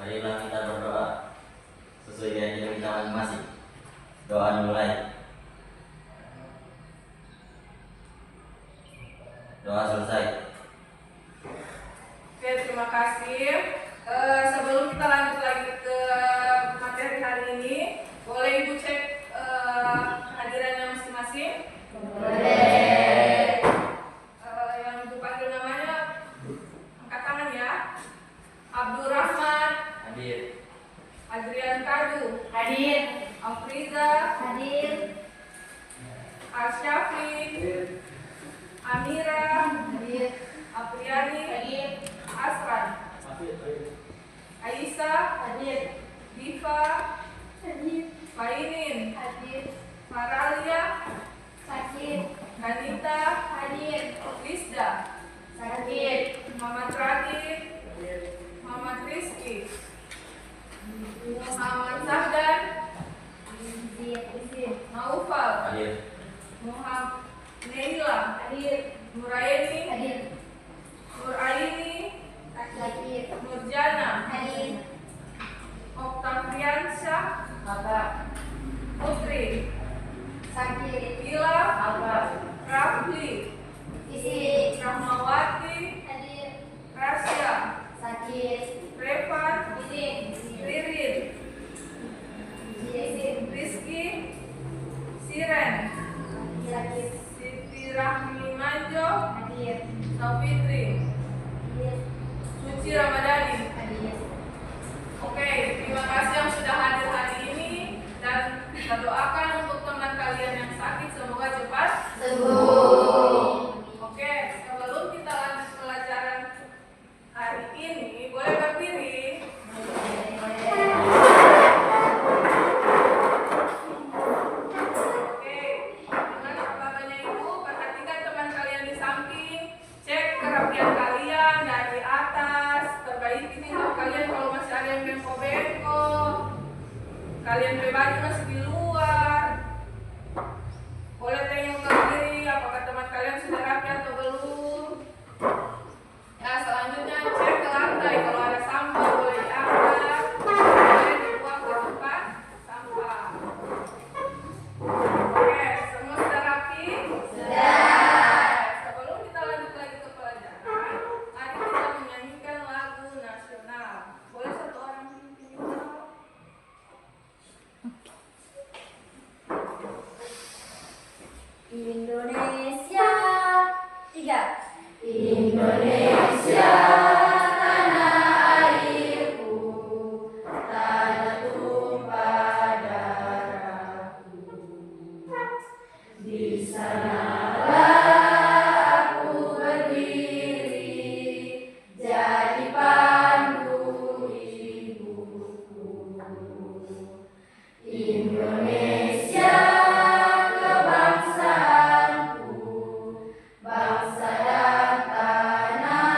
Marilah kita berdoa sesuai dengan kita masing-masing. Doa dimulai. Doa selesai. Oke, terima kasih. Sebelum kita lanjut lagi ke materi hari ini, boleh Ibu cek hadirannya masing-masing? Boleh. Yang Ibu panggil namanya, angkat tangan ya. Abdul Rahman. Hadir. Adrian Kadu. Hadir. Afriza. Hadir. Arsyafi. Amira. Hadir. Apriani. Hadir. Asran. Aisyah. Hadir. Diva. Hadir. Fainin. Hadir. Faralia. Sakit. Kanita. Hadir. Rizda. Sakit. Muhammad Radit. Muhammad Rizki. Muhammad Sahdan. Naufal. Hadir. Muhammad Neila. Hadir. Nuraini. Hadir. Nuraini. Sakit. Nurjana. Hadir. Oktaviansyah. Apa? Putri. Sakit. Ila. Apa? Rafli. Isi. Rahmawati. Hadir. Rasya. Sakit. Revan. Isi. Ririn. Isi. Rizky. Siren. Sakit. Siti Rahmi Manjo. Hadir. Safitri. Hadir. Suci Ramadhani. Hadir. Oke, terima kasih yang sudah hadir hari ini dan kita doakan untuk teman kalian yang sakit semoga cepat Sembuh. Oke, sebelum kita lanjut pelajaran hari ini, boleh berdiri. Oke, dengan apabahnya Ibu, perhatikan teman kalian di samping, cek kerapian kalian dari atas, perbaiki tingkah kalian kalau masih ada yang bengkok-bengkok, kalian baju masih di luar. Boleh tengok ke kiri, apakah teman kalian sudah rapi atau belum? Ya, selanjutnya cek ke lantai, kalau ada sampah boleh diangkat, boleh dibuang ke tempat sampah. Oke, semua sudah rapi? Sudah. Sebelum kita lanjut lagi ke pelajaran, mari kita menyanyikan lagu nasional. Boleh satu orang pimpin kita? Indonesia. 3. Indonesia, tanah airku, tanah tumpah darahku. Di sanalah aku berdiri, jadi pandu hidupku. Indonesia, kebangsaanku, bangsa dan tanah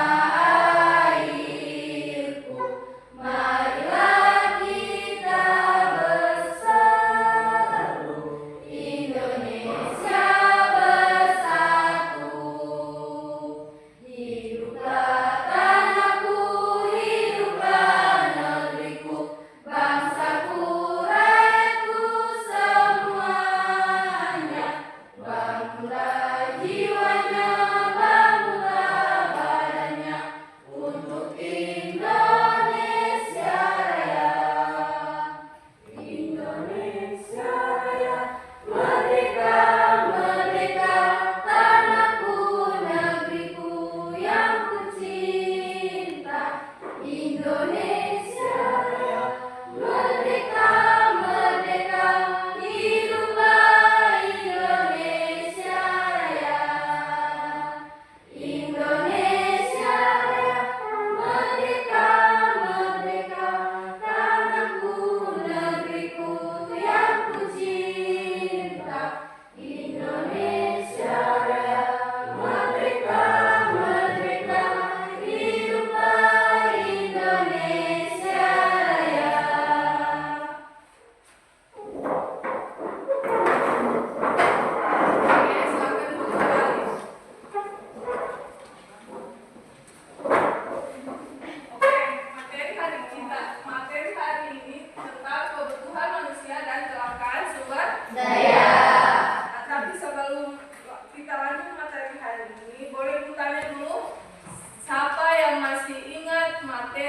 airku. Marilah kita bersatu, Indonesia bersatu. Hiduplah tanahku, hiduplah negeriku, bangsaku, rakyatku semuanya. Bangunlah jiwanya, bangunlah badannya untuk Indonesia Raya. Indonesia Raya, merdeka, merdeka, tanahku, negeriku yang kucinta. Indonesia Raya, merdeka, merdeka, hiduplah Indonesia Raya. Indonesia Raya, merdeka, merdeka, tanahku, negeriku yang kucinta. Indonesia Raya, merdeka, merdeka, hiduplah Indonesia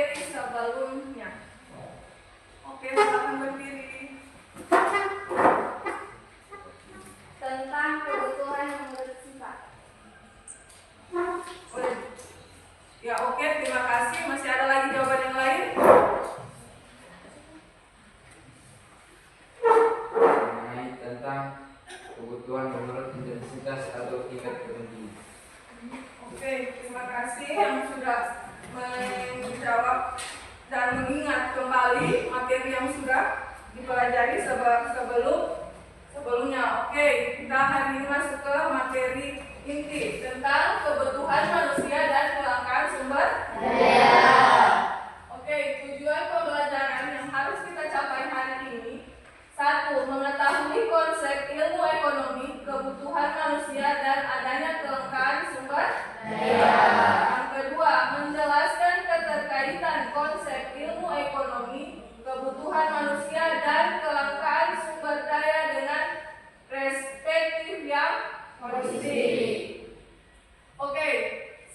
materi sebelumnya. Oke, silakan berdiri. Tentang kebutuhan yang bersifat. Ya oke, terima kasih. Masih ada lagi jawaban yang lain? Mengenai tentang kebutuhan menurut intensitas atau tingkat kepentingan. Oke, terima kasih yang sudah menjawab dan mengingat kembali materi yang sudah dipelajari sebelumnya. Oke, kita hari ini masuk ke materi inti tentang kebutuhan manusia dan kelangkaan sumber daya. Oke, tujuan pembelajaran yang harus kita capai hari ini: 1. Mengetahui konsep ilmu ekonomi, kebutuhan manusia dan adanya kelangkaan sumber daya. Yang kedua, menjelaskan keterkaitan konsep ilmu ekonomi, kebutuhan manusia dan kelangkaan sumber daya dengan perspektif yang holistik. Oke,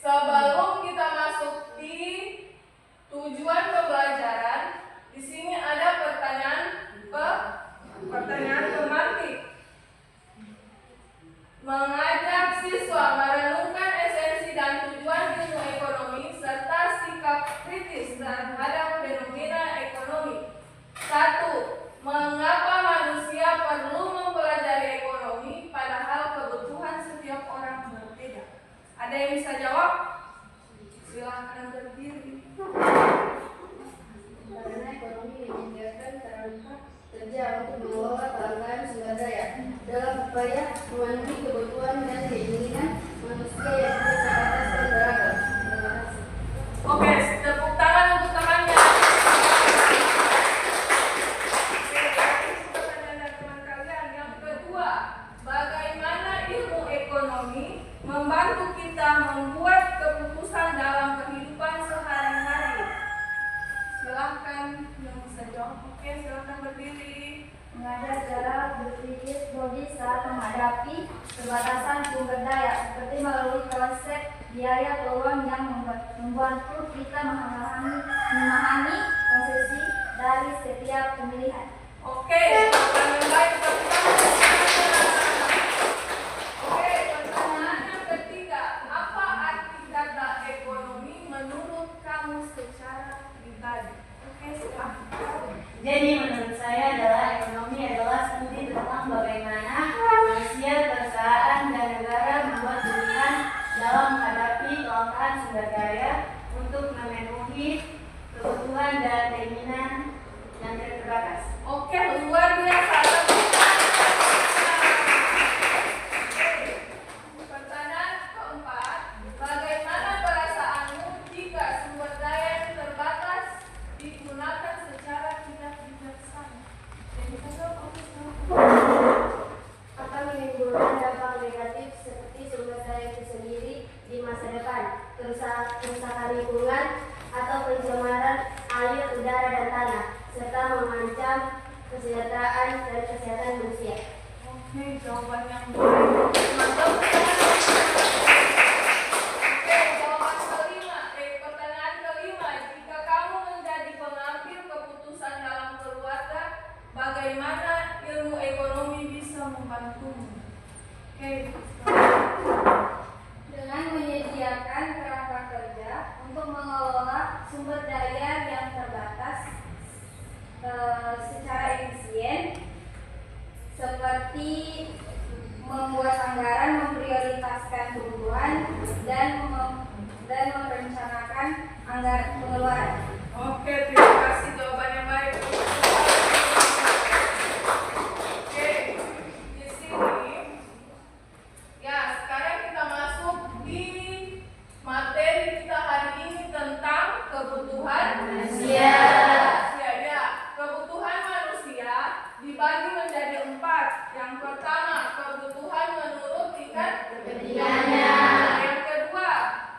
sebelum kita masuk di tujuan pembelajaran, di sini ada pertanyaan pemantik. Mengajak siswa merenungkan esensi dan tujuan ilmu ekonomi serta sikap kritis terhadap fenomena ekonomi. 1. Mengapa manusia perlu mempelajari ekonomi padahal kebutuhan setiap orang berbeda? Ada yang bisa jawab? Silahkan berdiri. Karena ekonomi menyediakan kerangka kerja untuk mengelola kelangkaan sumber daya dalam upaya memenuhi kebutuhan dan keinginan manusia yang tidak terbatas dan beragam. Terima kasih. Oke, tepuk tangan untuk temannya. Pertanyaan dari teman kalian. Yang kedua, bagaimana ilmu ekonomi membantu kita membuat keputusan dalam kehidupan sehari-hari? Silahkan yang bisa jawab. Oke, silahkan berdiri. Mengajar cara berpikir logis saat menghadapi keterbatasan sumber daya, seperti melalui konsep biaya peluang yang membantu kita memahami konsesi dari setiap pemilihan. Oke, jawaban yang baik. Tepuk tangan. Oke, pertanyaan yang ketiga. Apa arti kata ekonomi menurut kamu secara pribadi? Oke, silahkan. Jadi menurut saya ekonomi adalah studi tentang bagaimana manusia, perusahaan, dan negara membuat pilihan dalam menghadapi kelangkaan sumber daya untuk memenuhi kebutuhan dan keinginan yang terbatas. Oke, luar biasa. Pertanyaan keempat. Bagaimana perasaanmu jika sumber daya yang terbatas digunakan secara tidak bijaksana? Akan menimbulkan dampak negatif seperti sumber daya itu sendiri di masa depan, kerusakan lingkungan atau pencemaran air, udara, dan tanah, serta mengancam kesejahteraan dan kesehatan manusia. Oke, jawaban yang baik. Mantap. Oke, jawaban kelima. Pertanyaan kelima. Jika kamu menjadi pengambil keputusan dalam keluarga, bagaimana ilmu ekonomi bisa membantumu? Oke. Dengan menyediakan kerangka kerja untuk mengelola sumber daya yang terbatas secara efisien, seperti membuat anggaran, memprioritaskan kebutuhan, dan merencanakan anggaran pengeluaran. Oke, terima kasih jawaban yang baik. Oke, di sini. Ya, sekarang kita masuk di materi kita hari ini tentang kebutuhan manusia. Ya, kebutuhan manusia dibagi menjadi 4. Yang pertama, kebutuhan menurut tingkat kepentingannya. Yang kedua,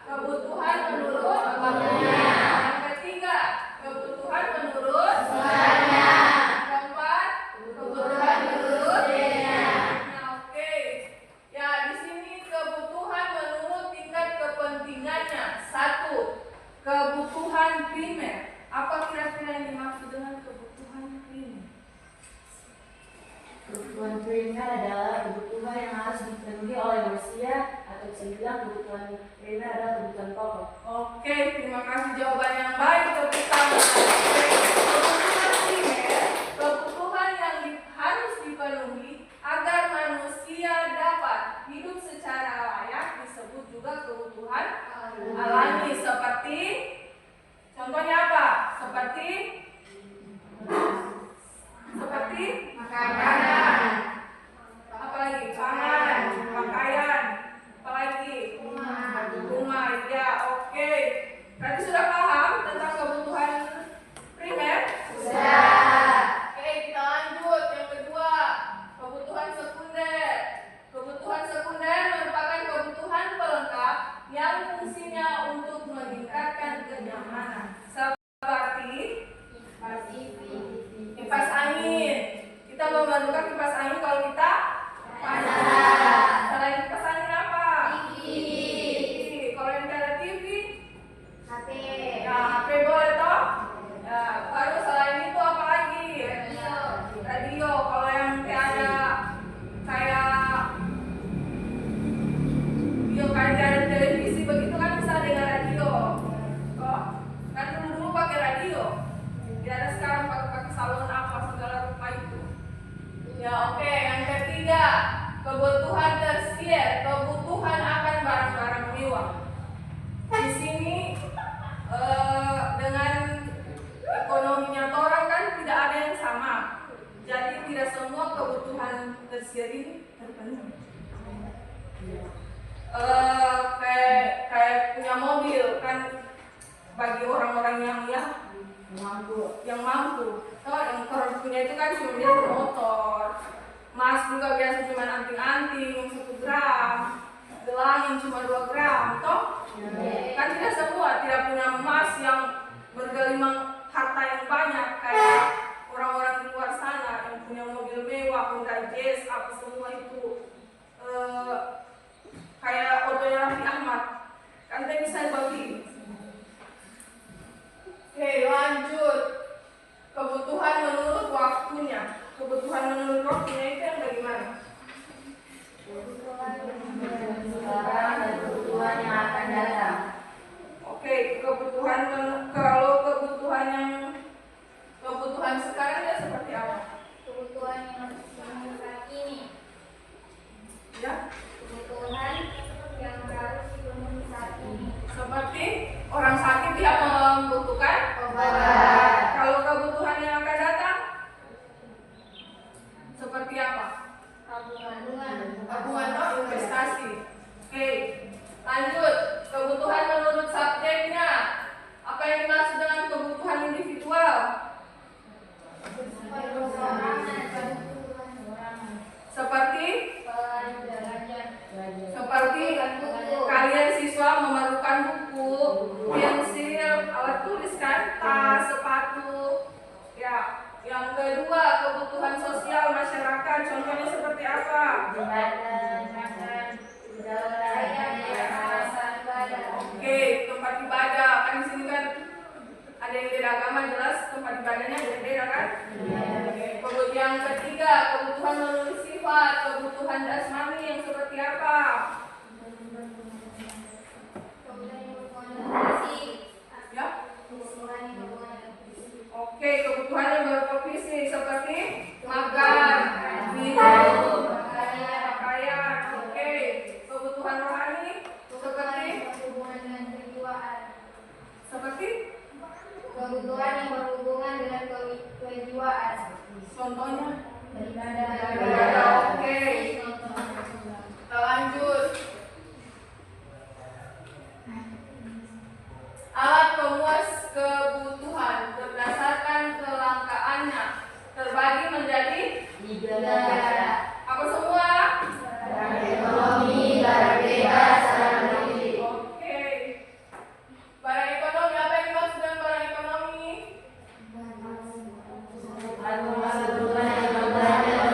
kebutuhan menurut kebutuhannya. Yang ketiga, kebutuhan primer adalah kebutuhan yang harus dipenuhi oleh manusia, atau bisa dibilang kebutuhan primer adalah kebutuhan pokok. Oke, terima kasih jawaban yang baik. Tepuk tangan. Kebutuhan primer, kebutuhan yang harus dipenuhi agar manusia dapat hidup secara layak disebut juga kebutuhan alami. Seperti, contohnya apa? Seperti makanan, apalagi pangan, pakaian, apalagi rumah. Ya, oke. Berarti sudah paham tentang kebutuhan primer? Sudah. Oke, kita lanjut. Yang kedua, kebutuhan sekunder. Kebutuhan sekunder merupakan kebutuhan pelengkap yang fungsinya untuk meningkatkan kenyamanan. Seperti kipas angin. Kita memerlukan kipas angin kalau kita panas. Selain kipas angin apa? TV. Kalau yang tidak ada TV, HP, ya HP boleh toh? Ya, baru selain itu apa lagi? Radio. Kalau yang kayak ada televisi begitu kan bisa dengan radio. Oh, kan dulu pakai radio. Tidak ada sekarang pakai salon apa segala rupa itu. Ya, oke. Yang ketiga, kebutuhan tersier, kebutuhan akan barang-barang mewah. Di sini dengan ekonominya orang kan tidak ada yang sama. Jadi tidak semua kebutuhan tersier ini terpenuhi. Kayak punya mobil kan bagi orang-orang yang mampu. Oh, yang orang punya itu kan cuma dia motor. Mas juga biasa cuma anting-anting 1 gram, gelang cuma 2 gram, toh? Kan tidak semua tidak punya emas yang bergelimang harta yang banyak kayak orang-orang di luar sana yang punya mobil mewah, Honda Jazz, apa semua itu. Kayak fotonya Raffi Ahmad, kan dia bisa bagi. Oke, lanjut. Kebutuhan menurut waktunya. Kebutuhan menurut waktunya itu yang bagaimana? Sekarang dan kebutuhan yang akan datang. Oke, kebutuhan sekarang ya seperti apa? Kebutuhan yang saat ini. Ya, Kebutuhan yang harus dipenuhi saat ini. seperti orang sakit dia membutuhkan Obat. Kalau kebutuhan yang akan datang seperti apa? Tabungan atau investasi. Oke, lanjut. Kebutuhan menurut subjeknya. Apa yang dimaksud dengan kebutuhan individual? Seperti kalian siswa memerlukan buku, pensil, alat tulis, tas, sepatu. Ya, yang kedua kebutuhan sosial masyarakat. Contohnya seperti apa? Oke, tempat ibadah. Kan di sini kan ada yang beda agama, jelas tempat ibadahnya beda kan? Kemudian yang ketiga kebutuhan menurut sifat, kebutuhan jasmani yang seperti apa? Ya. Oke, kebutuhan yang berupa fisik seperti makan, minum, pakaian. Oke, kebutuhan rohani seperti Kebutuhan yang berhubungan dengan kejiwaan. contohnya Beribadah. Oke, kita lanjut. Alat pemuas kebutuhan berdasarkan kelangkaannya terbagi menjadi 3. apa semua? Barang ekonomi, barang bebas, barang politik. Oke. Barang ekonomi, apa yang dimaksud dengan barang ekonomi? Kebutuhan yang membantu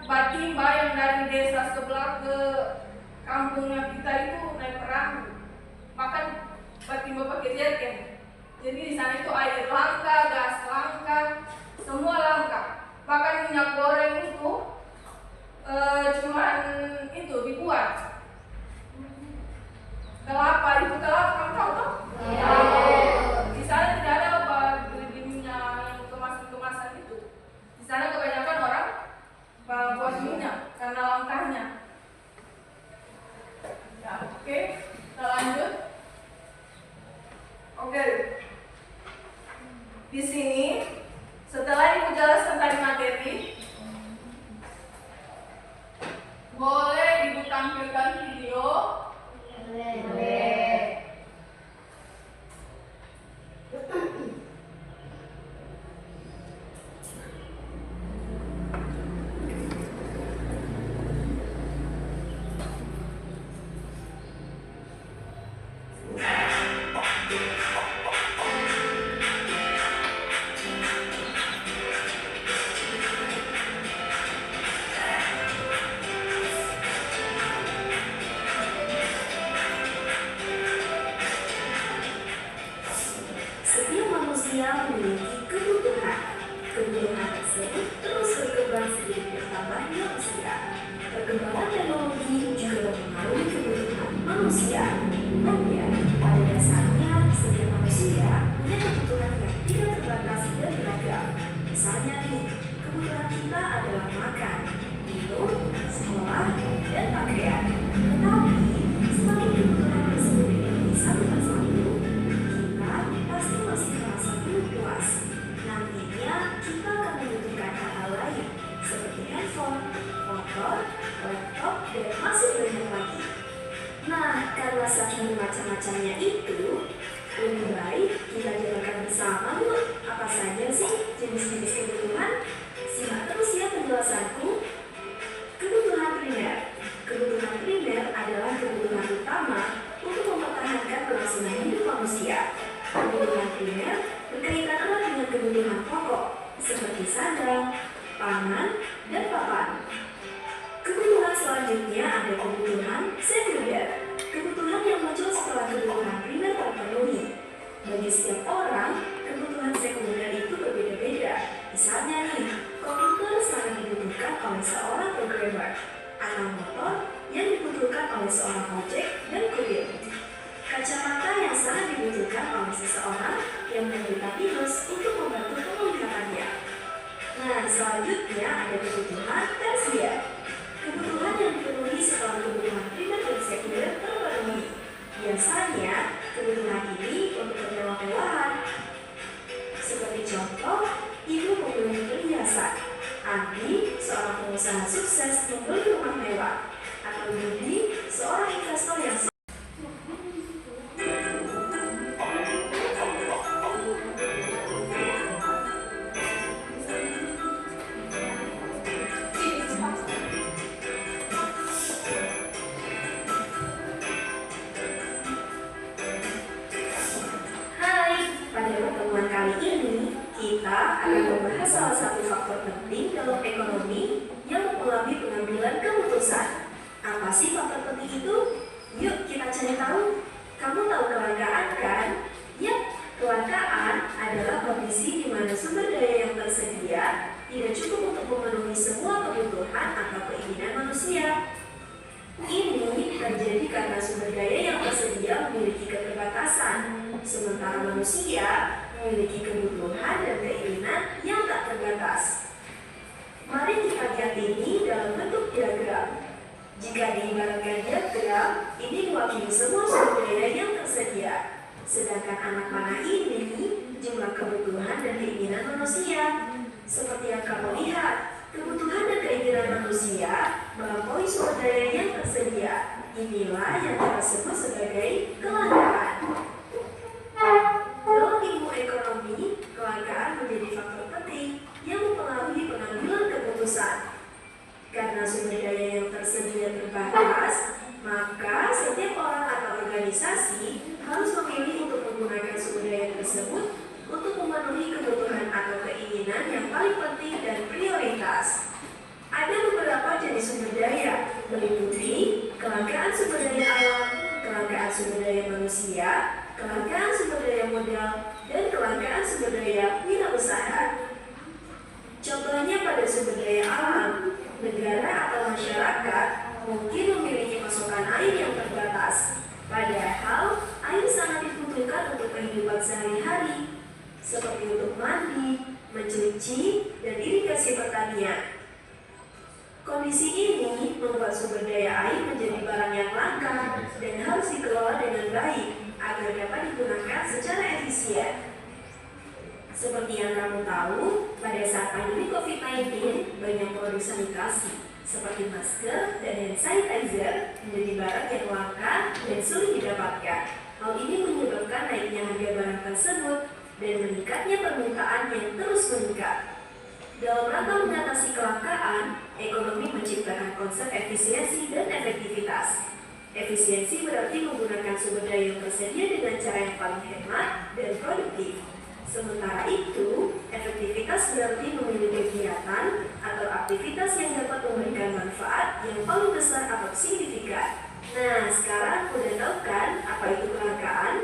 Batimba yang dari desa sebelah ke kampungnya kita itu naik perahu. Makan Batimba pakai jerigen. Jadi di sana itu air langka, gas langka, semua langka. Bahkan minyak goreng itu cuman itu dibuat kelapa, itu kelapa kamu tahu toh? Di sana tidak ada apa di minyak yang kemasan itu. Di sana kebanyakan orang buat minyak karena langkahnya. Ya, oke, kita lanjut. Oke. Di sini setelah Ibu jelaskan tadi materi, boleh Ibu tampilkan video. Boleh. Setiap manusia memiliki kebutuhan. Kebutuhan tersebut terus berkembang seiring bertambahnya usia. Perkembangan teknologi juga mempengaruhi kebutuhan manusia. Namun, pada dasarnya setiap manusia punya kebutuhan yang tidak terbatas dan beragam. Misalnya nih, kebutuhan kita adalah makan, minum, sekolah, dan pakaian. Tetapi, semakin kebutuhan tersebut dipenuhi satu persatu, kita pasti masih merasa belum puas. Nantinya kita akan membutuhkan hal-hal lain seperti handphone, motor, laptop, dan masih banyak lagi. Nah, karena saking macam-macamnya itu, lebih baik kita jalankan bersama yuk. Apa saja sih jenis-jenis kebutuhan? Simak terus ya penjelasanku. Kebutuhan primer. Kebutuhan primer adalah kebutuhan utama untuk mempertahankan kelangsungan hidup manusia. Kebutuhan primer berkaitan erat dengan kebutuhan pokok seperti sandang, pangan, dan papan. Kebutuhan selanjutnya ada kebutuhan sekunder. Kebutuhan yang muncul setelah kebutuhan primer terpenuhi. Bagi setiap orang, kebutuhan sekunder itu berbeda-beda. Misalnya nih, komputer sangat dibutuhkan oleh seorang programmer, atau motor yang dibutuhkan oleh seorang ojek dan kurir. Kacamata yang sangat dibutuhkan oleh seseorang yang menderita minus untuk membantu penglihatannya. Nah, selanjutnya ada kebutuhan tersier. Kebutuhan yang dipenuhi setelah kebutuhan primer dan sekunder terpenuhi. Biasanya, kebutuhan ini untuk kemewah-mewahan. Seperti contoh, ibu membeli perhiasan, Andi, seorang pengusaha sukses membeli rumah mewah, atau Budi, seorang investor yang akan membahas salah satu faktor penting dalam ekonomi yang mempengaruhi pengambilan keputusan. Apa sih faktor penting itu? Yuk kita cari tahu. Kamu tahu kelangkaan kan? Yap, kelangkaan adalah kondisi di mana sumber daya yang tersedia tidak cukup untuk memenuhi semua kebutuhan atau keinginan manusia. Ini terjadi karena sumber daya yang tersedia memiliki keterbatasan, sementara manusia memiliki kebutuhan dan keinginan yang tak terbatas. Mari kita lihat ini dalam bentuk diagram. Jika diibaratkan diagram, ini mewakili semua sumber daya yang tersedia. Sedangkan anak panah ini jumlah kebutuhan dan keinginan manusia. Seperti yang kamu lihat, kebutuhan dan keinginan manusia melampaui sumber daya yang tersedia. Inilah yang kita sebut sebagai kelangkaan. Dalam ilmu ekonomi, kelangkaan menjadi faktor penting yang mempengaruhi pengambilan keputusan. Karena sumber daya yang tersedia terbatas, maka setiap orang atau organisasi harus memilih untuk menggunakan sumber daya tersebut untuk memenuhi kebutuhan atau keinginan yang paling penting dan prioritas. Ada beberapa mungkin memiliki pasokan air yang terbatas. Padahal, air sangat dibutuhkan untuk kehidupan sehari-hari, seperti untuk mandi, mencuci, dan irigasi pertanian. Kondisi ini membuat sumber daya air menjadi barang yang langka dan harus dikelola dengan baik agar dapat digunakan secara efisien. Seperti yang kamu tahu, pada saat pandemi COVID-19, banyak produk sanitasi seperti masker dan hand sanitizer menjadi barang yang langka dan sulit didapatkan. Hal ini menyebabkan naiknya harga barang tersebut dan meningkatnya permintaan yang terus meningkat. Dalam rangka mengatasi kelangkaan, ekonomi menciptakan konsep efisiensi dan efektivitas. Efisiensi berarti menggunakan sumber daya yang tersedia dengan cara yang paling hemat dan produktif. Sementara itu, efektivitas berarti memilih kegiatan atau aktivitas yang dapat memberikan manfaat yang paling besar atau signifikan. Nah, sekarang udah tahu kan apa itu kelangkaan?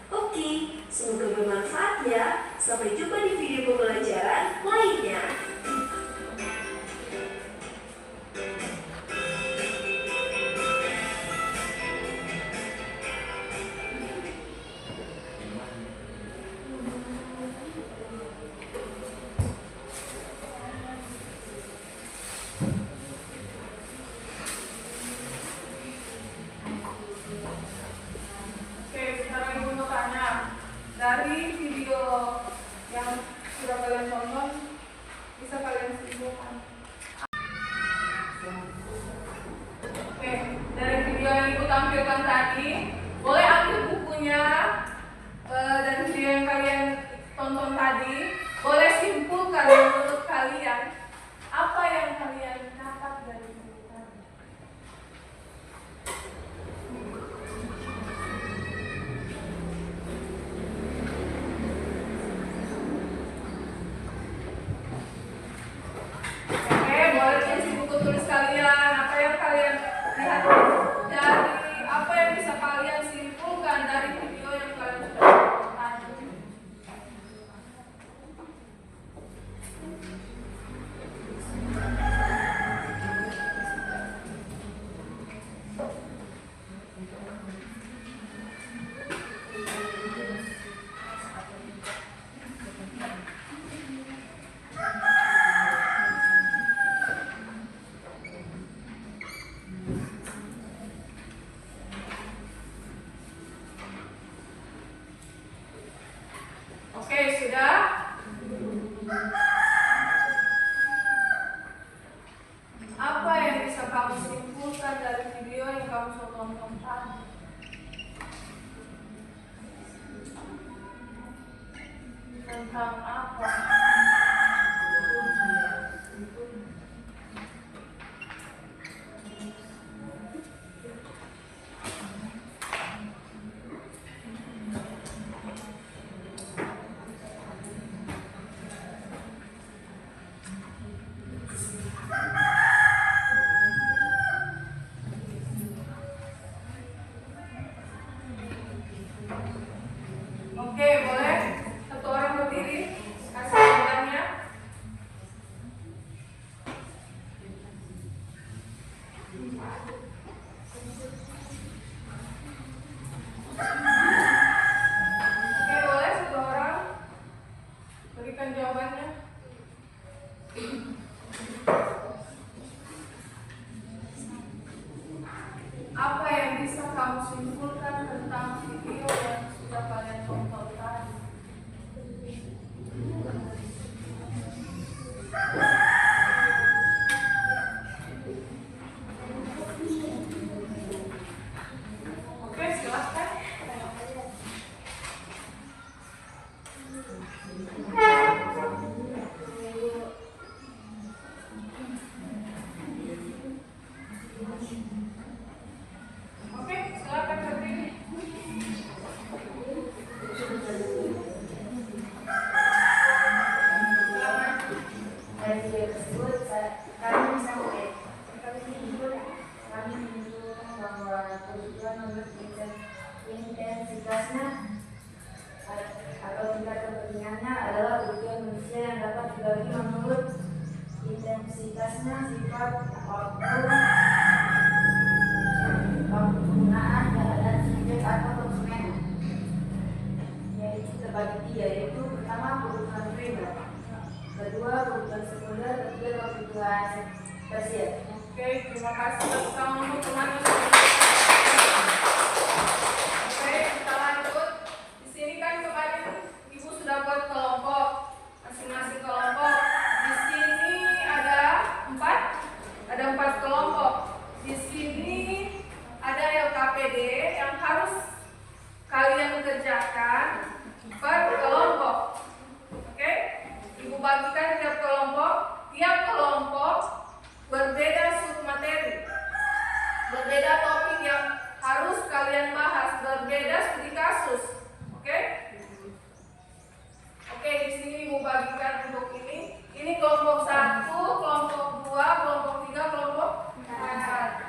Oke, semoga bermanfaat ya. Sampai jumpa di video pembelajaran lainnya. Dari video yang sudah kalian tonton, bisa kalian simpulkan. Oke, dari video yang ibu tampilkan tadi, boleh ambil bukunya dari video yang kalian tonton tadi, boleh simpulkan menurut kalian apa yang kalian dapat dari video tadi. Tulis kalian apa yang kalian lihat dari apa yang bisa kalian simpulkan dari video yang kalian sudah tonton. Oke, sudah? Apa yang bisa kamu simpulkan dari video yang kamu sudah tonton tadi? Tentang apa? Oke, boleh satu orang berdiri kasih jawabannya. Oke, boleh satu orang berikan jawabannya. Apa yang bisa kamu simpulkan tentang video yang sudah kalian tonton tadi? Oke, silahkan. Oke, silakan berdiri. Dari video tersebut kami menyimpulkan bahwa kebutuhan menurut intensitasnya atau tingkat kepentingannya adalah kebutuhan manusia yang dapat dibagi menurut intensitasnya, sifat, waktu, kebutuhan tersier. Oke, terima kasih atas teman-teman. Oke, kita lanjut. Di sini kan kemarin Ibu sudah buat kelompok, masing-masing kelompok. Di sini ada 4 kelompok. Di sini ada LKPD yang harus kalian kerjakan per kelompok. Oke, Ibu bagikan tiap kelompok berbeda submateri, berbeda topik yang harus kalian bahas, berbeda studi kasus. Oke? Oke, di sini Ibu bagikan untuk ini kelompok 1, kelompok 2, kelompok 3, kelompok 4.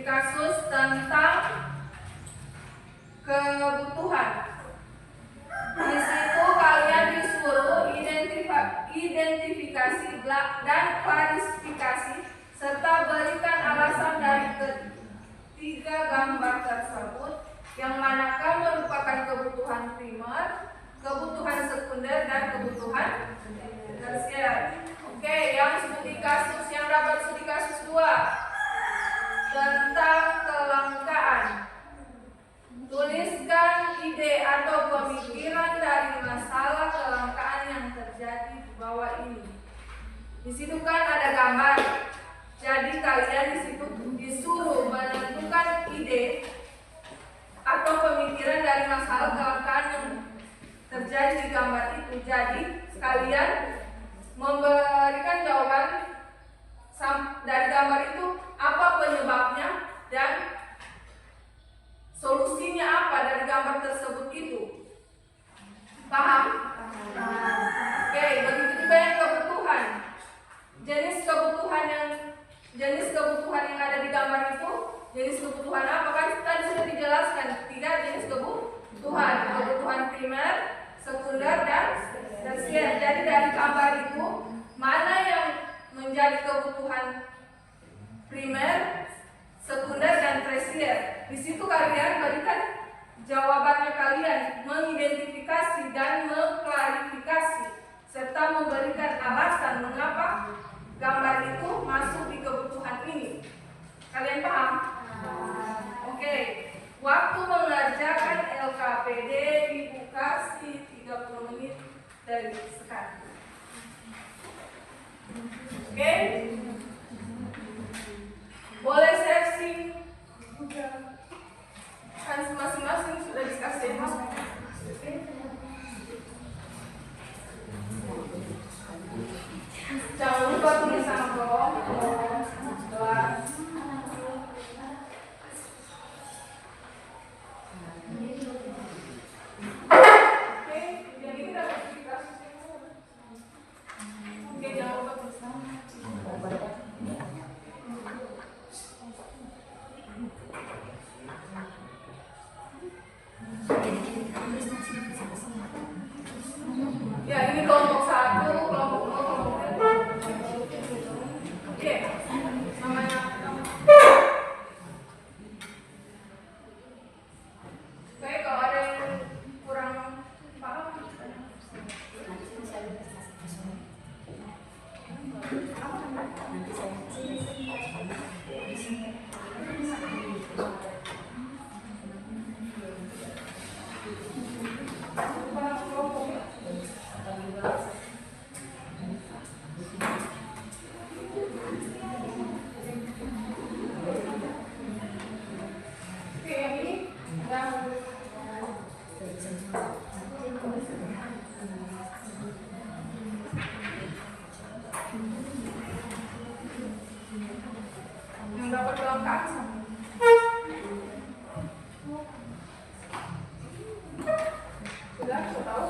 Kasus tentang kebutuhan. Di situ kalian disuruh identifikasi dan klarifikasi serta berikan alasan dari ketiga gambar tersebut yang manakah merupakan kebutuhan primer, kebutuhan sekunder, dan kebutuhan tersier. Oke, yang studi kasus yang dapat studi kasus 2 tentang kelangkaan. Tuliskan ide atau pemikiran dari masalah kelangkaan yang terjadi di bawah ini. Di situ kan ada gambar. Jadi kalian di situ disuruh menentukan ide atau pemikiran dari masalah kelangkaan yang terjadi di gambar itu. Jadi kalian memberikan jawaban dari gambar itu, apa penyebabnya dan solusinya apa dari gambar tersebut itu. Paham? Oke, begitu juga yang kebutuhan. Jenis kebutuhan yang ada di gambar itu, jenis kebutuhan apa? Kan tadi sudah dijelaskan 3 jenis kebutuhan. Kebutuhan primer, sekunder, dan tersier. Jadi dari gambar itu, mana yang menjadi kebutuhan primer, sekunder, dan tersier. Di situ kalian berikan jawabannya, kalian mengidentifikasi dan mengklarifikasi serta memberikan alasan mengapa gambar itu masuk di kebutuhan ini. Kalian paham? Oke. Waktu mengerjakan LKPD Ibu kasih 30 menit dari sekarang. Oke? Boleh sesi kan masing-masing sudah dikasih jangan lupa tulis sama kelompok kelas. Oke, yang ini dapat dikasih. Oke, jangan lupa tulis sama. Ya, ini kelompok 1, kelompok 2, kelompok 3. Oke, namanya. Oke, kalau ada yang kurang paham, yang dapat kelengkapan. Sudah tahu?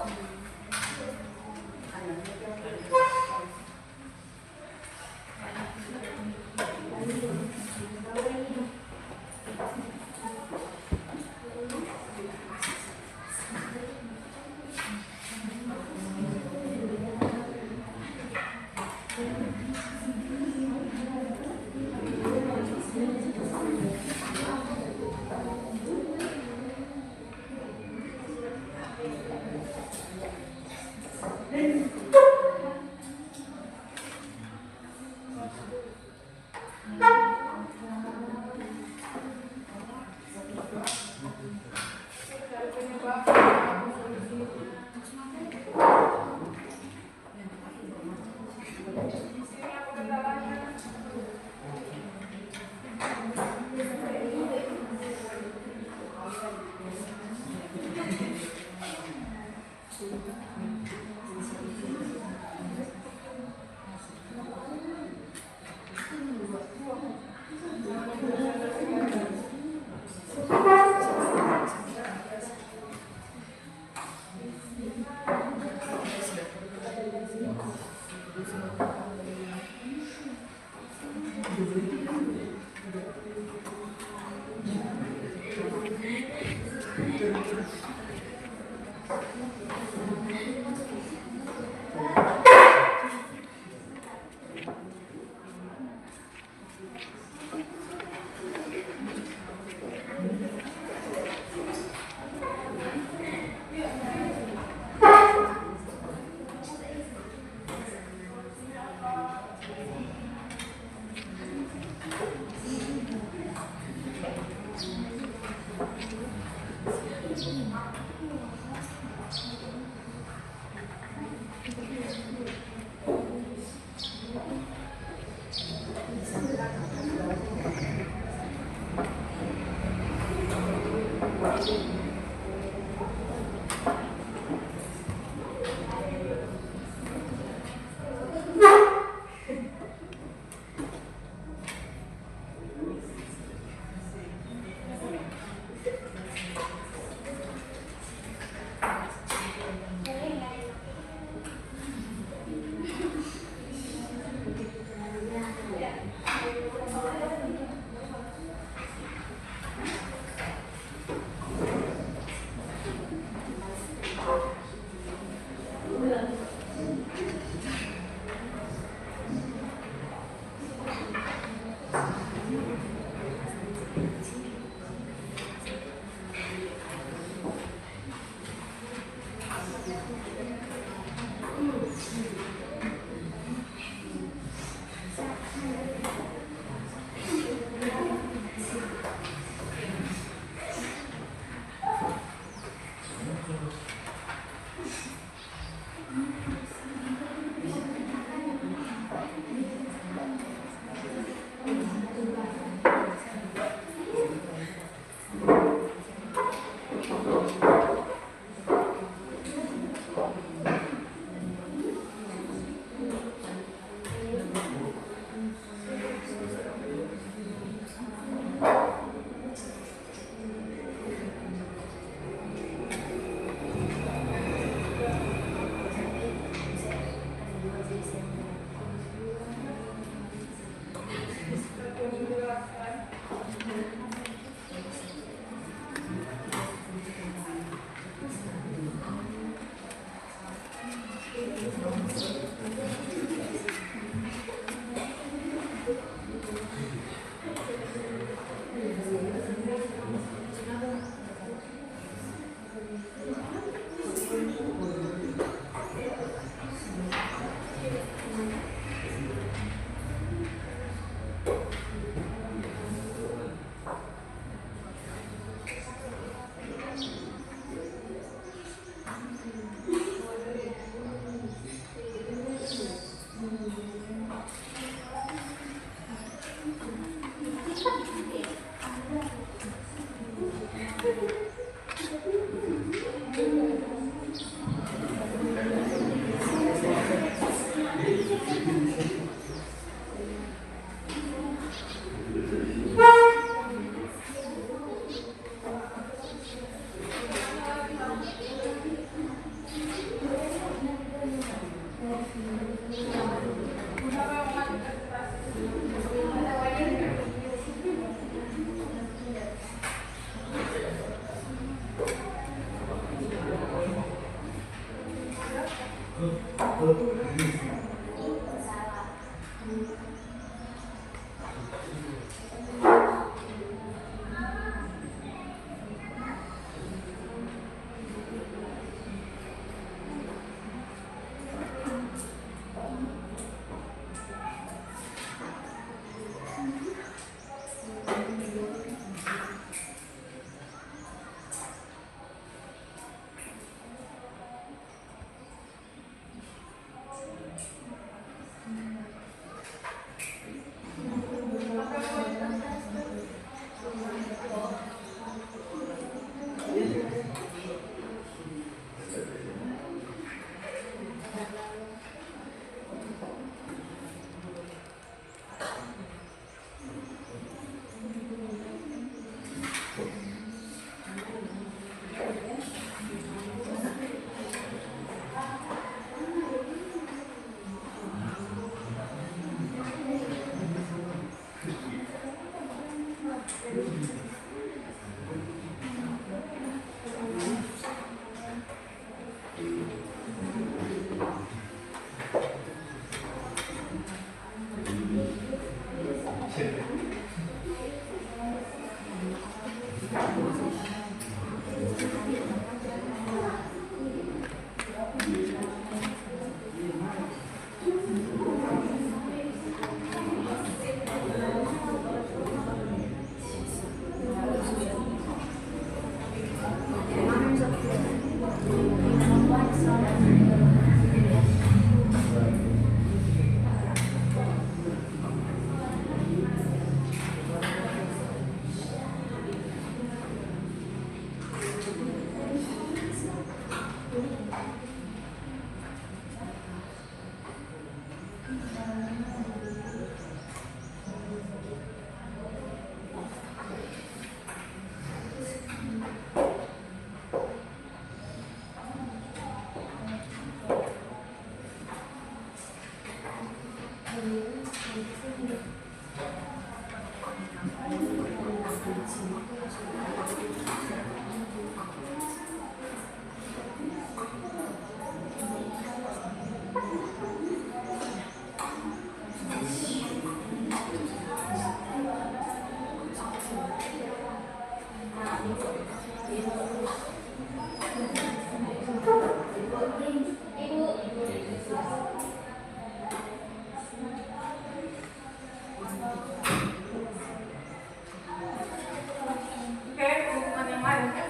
Oke, teman-teman yang lain ya.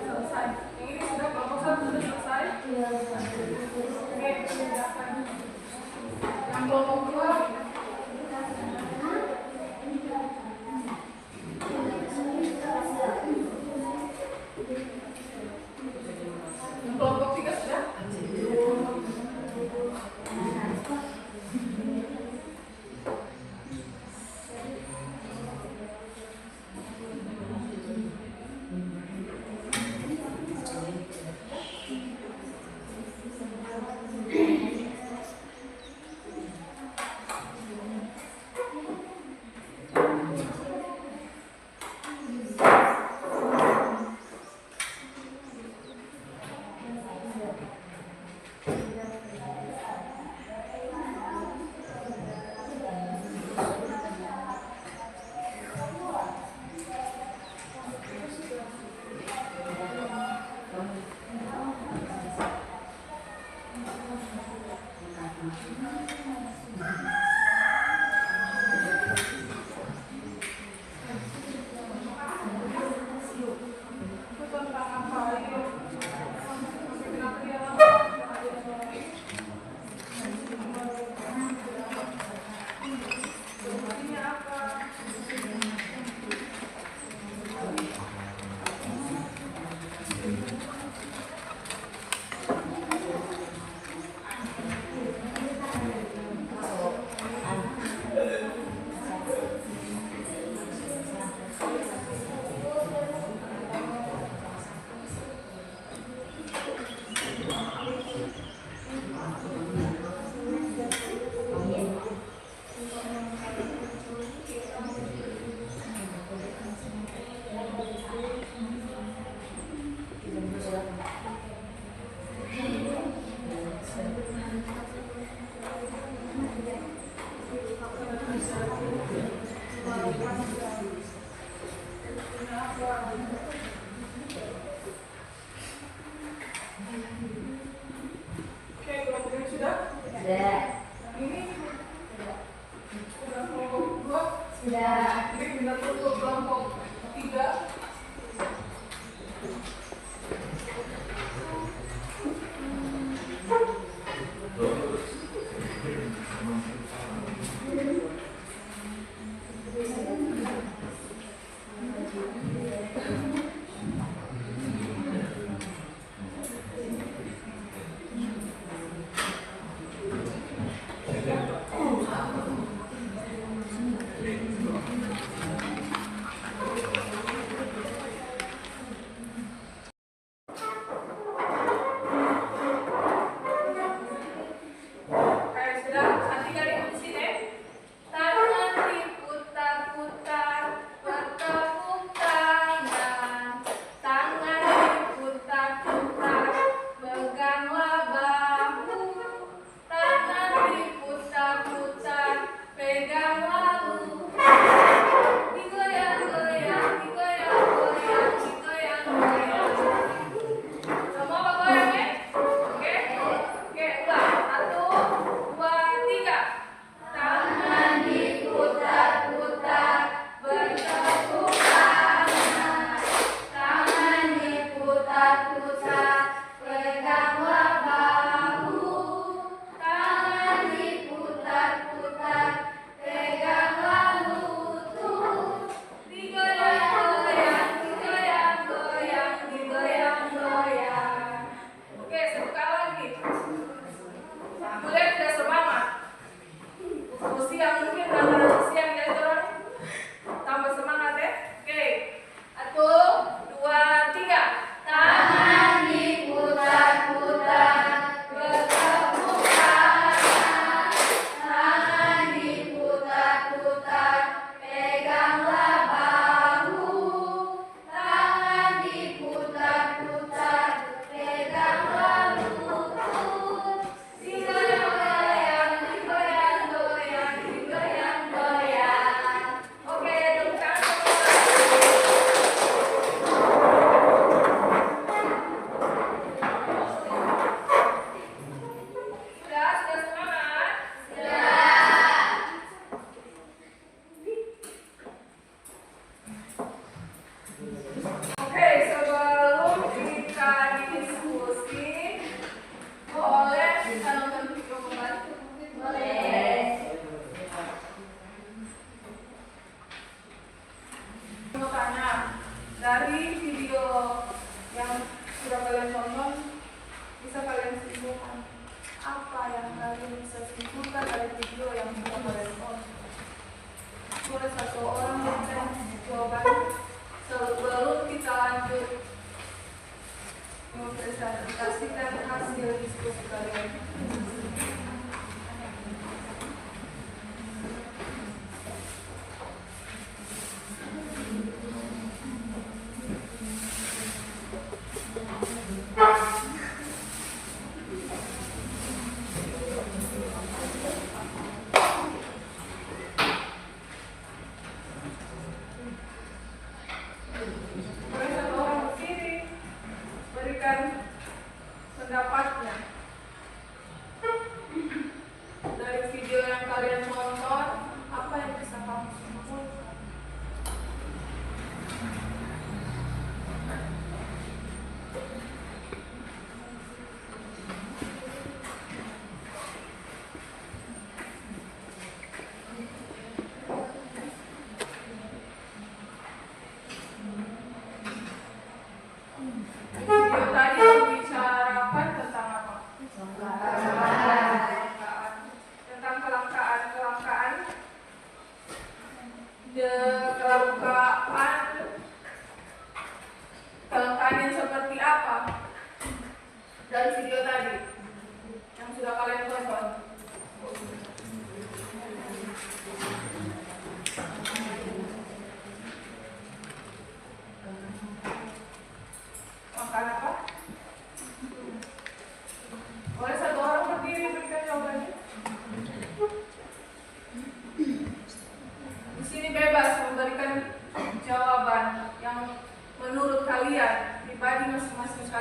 Selesai. Yang ini sudah kelompok 1 sudah selesai. Oke, silakan. Yang kelompok 2. Yang kelompok 3 sudah. Oke, kelompok ini sudah. Ini sudah kelompok 2. Ini benar untuk kelompok 3.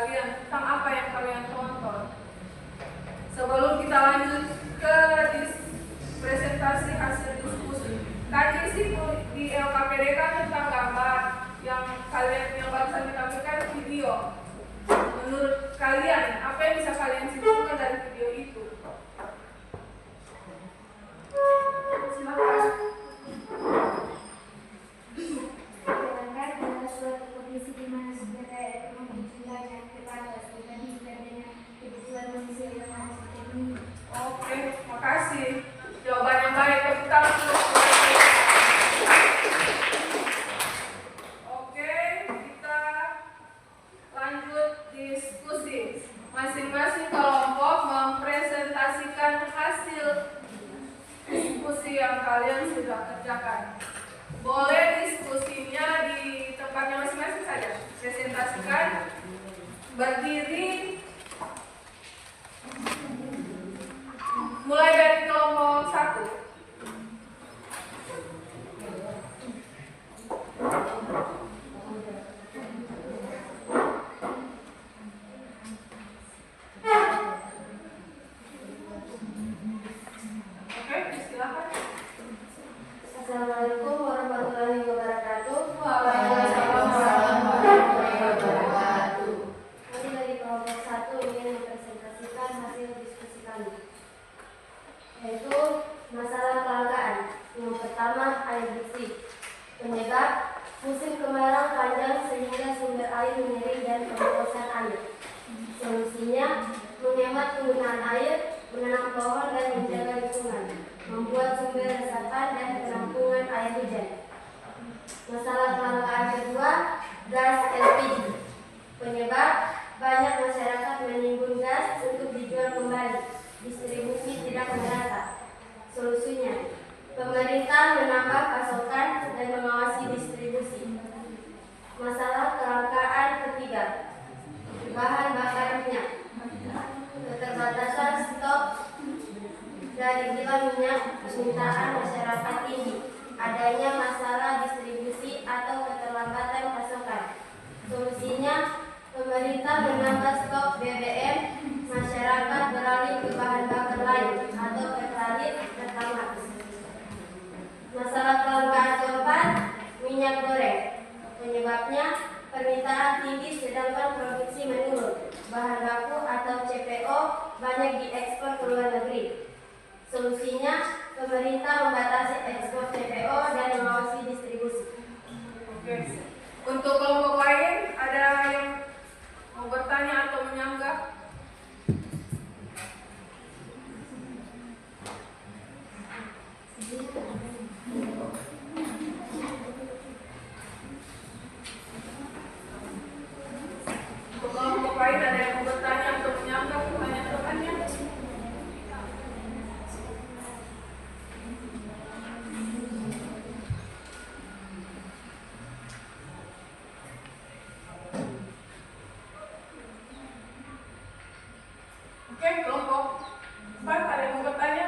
kalian tentang apa yang kalian tonton. Sebelum kita lanjut ke presentasi hasil diskusi, tadi sih di LKPD kan tentang gambar yang barusan ditampilkan video. Menurut kalian, apa yang bisa kalian simpulkan dari video itu? Silakan. Terangkat adalah suatu kondisi di mana sumber daya ekonomi jumlah yang terbatas dibanding dengan kebutuhan manusia yang harus terpenuhi. Oke, makasih. Jawaban yang baik, tepuk tangan untuk Oke, kita lanjut diskusi. Masing-masing kelompok mempresentasikan hasil diskusi yang kalian sudah kerjakan. Boleh diskusinya di tempatnya masing-masing saja. Presentasikan berdiri. Mulai dari kelompok 1. Oke, silakan. Assalamualaikum warahmatullahi wabarakatuh. Waalaikumsalam warahmatullahi wabarakatuh. Kami dari kelompok 1 ingin mempresentasikan hasil diskusi kami, yaitu masalah kelangkaan. Yang pertama, air bersih. Penyebab musim kemarau panjang sehingga sumber air mengering dan pemborosan air. Solusinya menghemat penggunaan air, menanam pohon dan menjaga lingkungan, membuat sumber resapan dan penampungan air hujan. Masalah kelangkaan kedua, gas LPG. Penyebab banyak masyarakat menimbun gas untuk dijual kembali, distribusi tidak merata. Solusinya, pemerintah menambah pasokan dan mengawasi distribusi. Masalah kelangkaan ketiga, bahan bakar minyak. Keterbatasan stok dari kilang minyak, permintaan masyarakat tinggi, adanya masalah distribusi atau keterlambatan pasokan. Solusinya, pemerintah menambah stok BBM, masyarakat beralih ke bahan bakar lain atau pertalite pertamax. Masalah kelangkaan keempat, minyak goreng. Penyebabnya permintaan tinggi sedangkan produksi menurun. Bahan baku atau CPO banyak diekspor ke luar negeri. Solusinya, pemerintah membatasi ekspor CPO dan mengawasi distribusi. Oke. Untuk kelompok lain, ada yang mau bertanya atau menyanggah? Untuk kelompok lain, ada yang mau bertanya atau menyanggah pertanyaan-pertanyaan? Oke, kelompok 4 ada yang mau bertanya?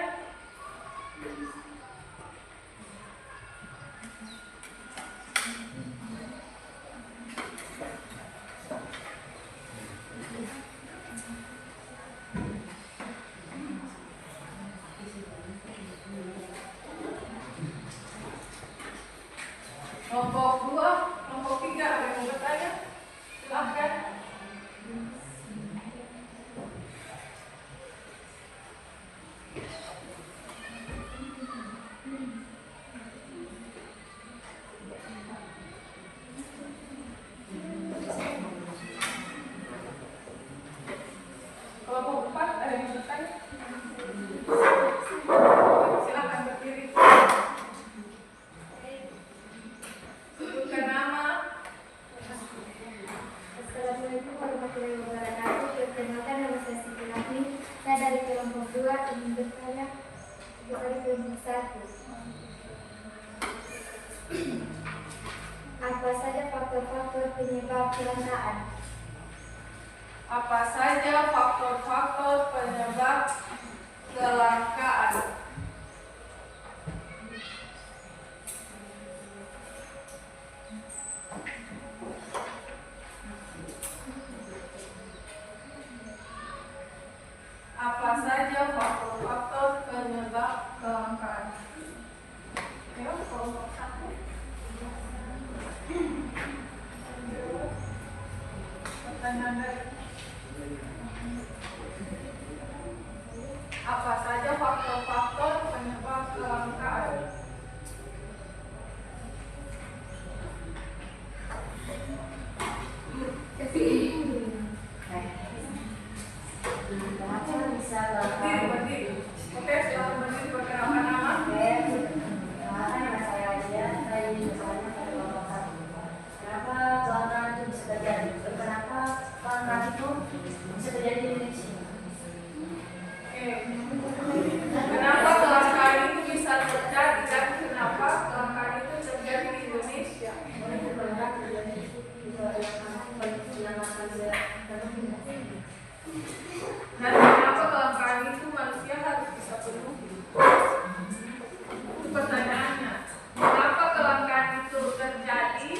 Kelompok 2, kelompok 3 ada yang mau bertanya? Silahkan. Kelompok 4 ada yang mau bertanya? Silahkan berdiri. Sebutkan nama. Assalamualaikum warahmatullahi wabarakatuh. Perkenalkan, nama saya Siti Nafi. Saya dari kelompok 2 ingin bertanya dari kelompok 1. Apa saja faktor-faktor penyebab kelangkaan? Apa saja faktor-faktor penyebab kelangkaan? Apa saja faktor-faktor penyebab kelangkaan? Kenapa bisa Berdiri. Oke, silakan berdiri, perkenalkan nama. nama saya Adia, saya ini misalnya pada kelompok 1. Kenapa kelangkaan itu bisa terjadi? Kenapa kelangkaan itu bisa terjadi di Indonesia? Kenapa kelangkaan itu bisa terjadi dan kenapa kelangkaan itu terjadi di Indonesia? Dan kenapa kelangkaan itu manusia harus bisa penuhi? Itu pertanyaannya. Kenapa kelangkaan itu terjadi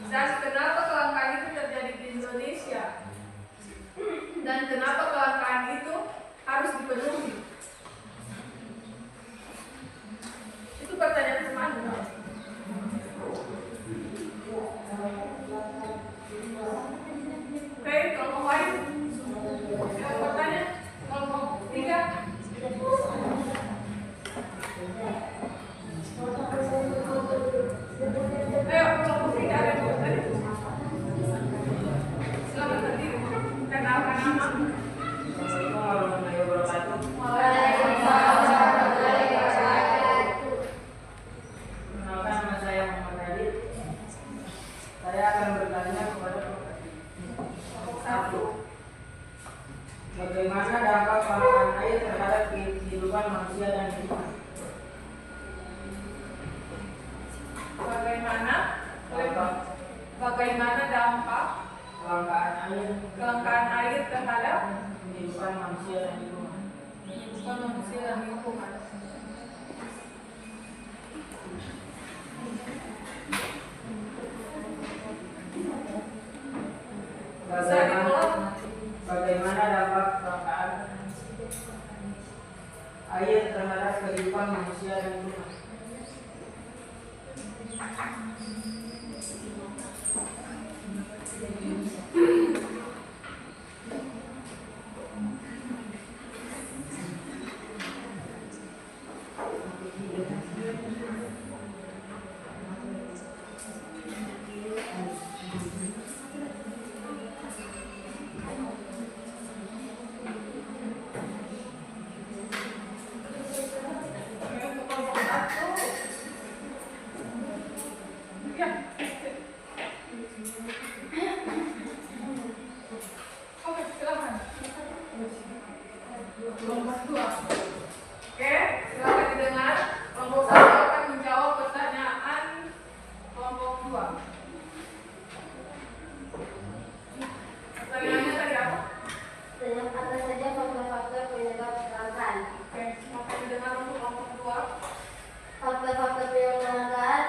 dan kenapa kelangkaan itu terjadi di Indonesia? Dan kenapa kelangkaan itu harus dipenuhi? Itu pertanyaan semuanya. Oke, kelompok lain. Yang bertanya, kelompok 3. Ayo, kelompok 3 ada yang bertanya. Selamat berdiri. Kenalkan nama. Assalamualaikum warahmatullahi wabarakatuh. Perkenalkan, nama saya Muhammad Adit. Saya akan bertanya kepada kelompok 1. Bagaimana dampak kelangkaan air terhadap kehidupan manusia dan lingkungan? Bagaimana dampak Kelangkaan air kelangkaan air terhadap kehidupan manusia dan lingkungan. kehidupan manusia dan lingkungan? Bagaimana dampak kelangkaan air terhadap kehidupan manusia dan lingkungan? Kelompok 2. Oke, silakan didengar. Kelompok 1 akan menjawab pertanyaan kelompok 2. Pertanyaannya tadi apa? Apa saja faktor-faktor penyebab kelangkaan? Oke, maka didengar untuk kelompok 2. Faktor-faktor penyebab kelangkaan: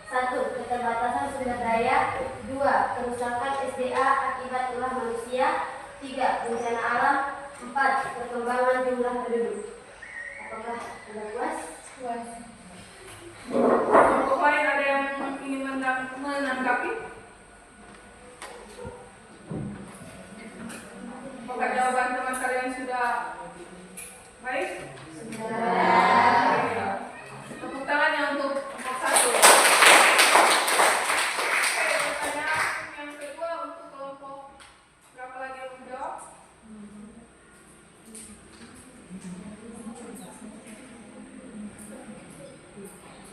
1. Keterbatasan sumber daya. 2. Kerusakan SDA akibat ulah manusia. 3. Bencana alam. 4. Perkembangan jumlah penduduk. Apakah Anda puas? Puas. Kelompok lain ada yang ingin menanggapi? Apakah jawaban teman kalian sudah baik? Sudah. Tepuk tangannya untuk kelompok 1. Oke, pertanyaan yang kedua untuk kelompok berapa lagi yang menjawab?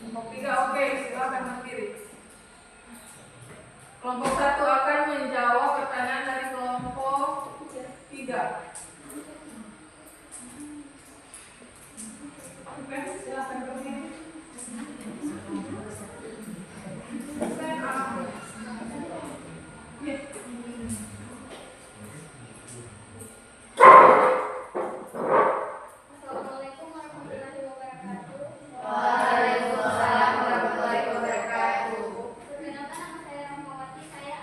Kelompok 3, oke, silakan berdiri. Kelompok 1 akan menjawab pertanyaan dari kelompok 3. Oke, silakan berdiri. Assalamualaikum warahmatullahi wabarakatuh. Waalaikumsalam warahmatullahi wabarakatuh. Perkenalkan, nama saya Rahmawati. Saya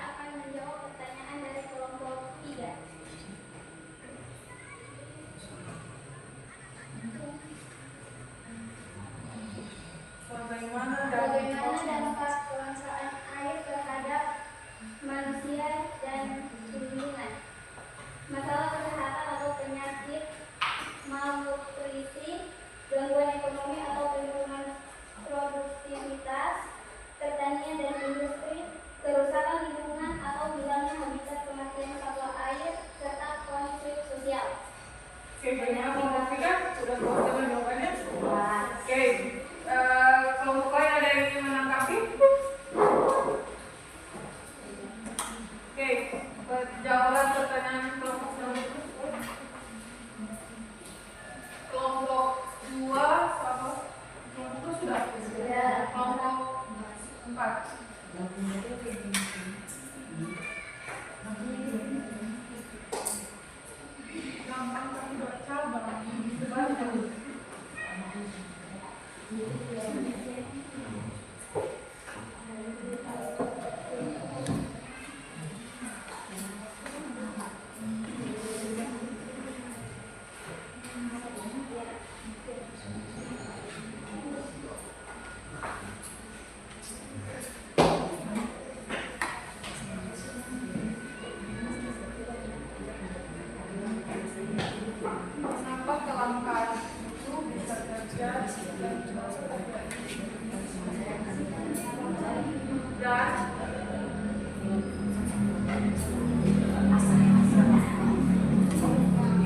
Gampang tapi bercabang. Bagus. Kenapa kelangkaan itu bisa terjadi dan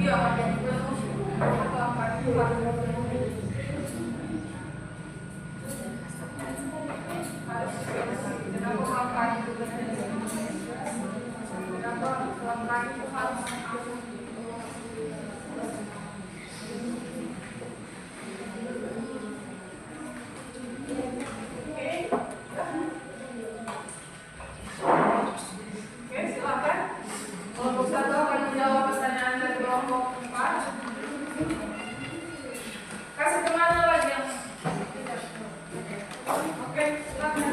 iya kelangkaan itu kenapa kelangkaan itu kenapa kelangkaan itu harus Oke, silakan. Kelompok 1 akan menjawab pertanyaan dari kelompok 4. Kasih kemana lagi yang Oke, silakan.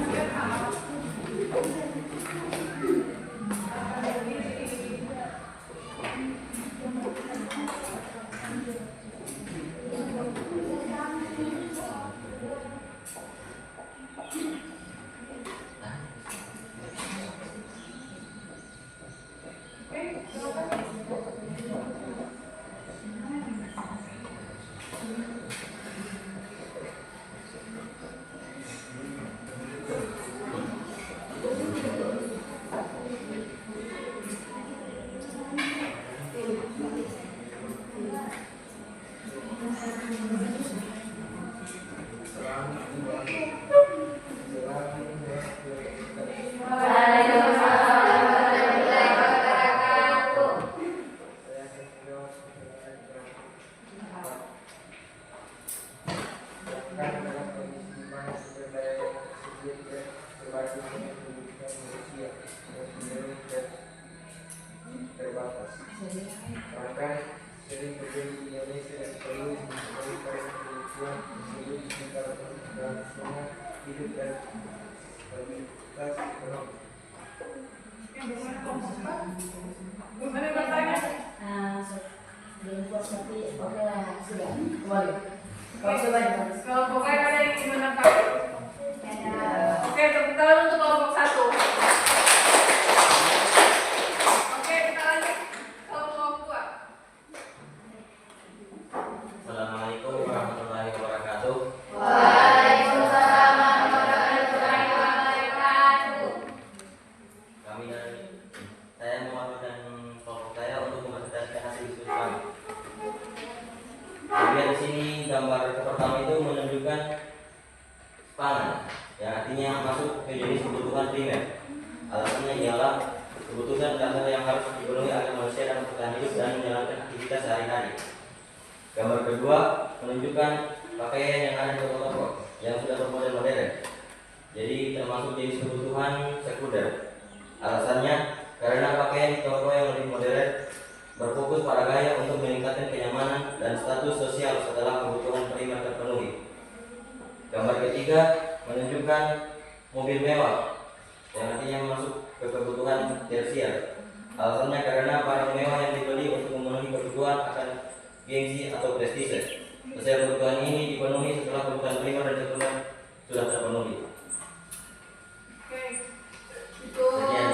Gimana bertanya? Oke lah, sudah. Kembali. Kalau pokoknya ada yang ingin menangkap. Oke, tepuk tangan untuk kelompok 1. Oke, kita lanjut kelompok 2. Assalamualaikum warahmatullahi wabarakatuh. Waalaikumsalam warahmatullahi wabarakatuh. Saya mewakilkan kelompok saya untuk mempresentasikan hasil diskusi kami. Kemudian di sini gambar pertama itu menunjukkan pangan, yang artinya masuk ke jenis kebutuhan primer. Alasannya ialah kebutuhan dasar yang harus dipenuhi agar manusia dapat bertahan hidup dan menjalankan aktivitas sehari-hari. Gambar kedua menunjukkan pakaian yang ada di toko-toko yang sudah bermodel modern. Jadi termasuk jenis kebutuhan sekunder. Alasannya karena pakaian di toko yang lebih modern berfokus pada gaya untuk meningkatkan kenyamanan dan status sosial setelah kebutuhan primer terpenuhi. Gambar ketiga menunjukkan mobil mewah yang artinya masuk ke kebutuhan tersier. Alasannya karena barang mewah yang dibeli untuk memenuhi kebutuhan akan gengsi atau prestise. Setiap kebutuhan ini dipenuhi setelah kebutuhan primer dan sekunder sudah terpenuhi. Oke, itu Sekian.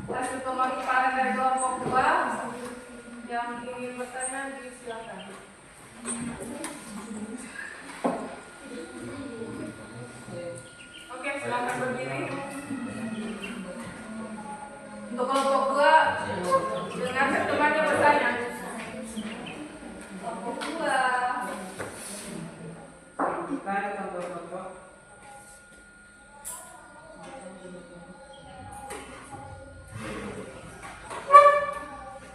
hasil pemaparan dari kelompok 2. Yang ingin bertanya silakan. Oke, silakan berdiri. Untuk kelompok 2, dengarkan temannya bertanya. Kelompok 2. Kita ada contoh-contoh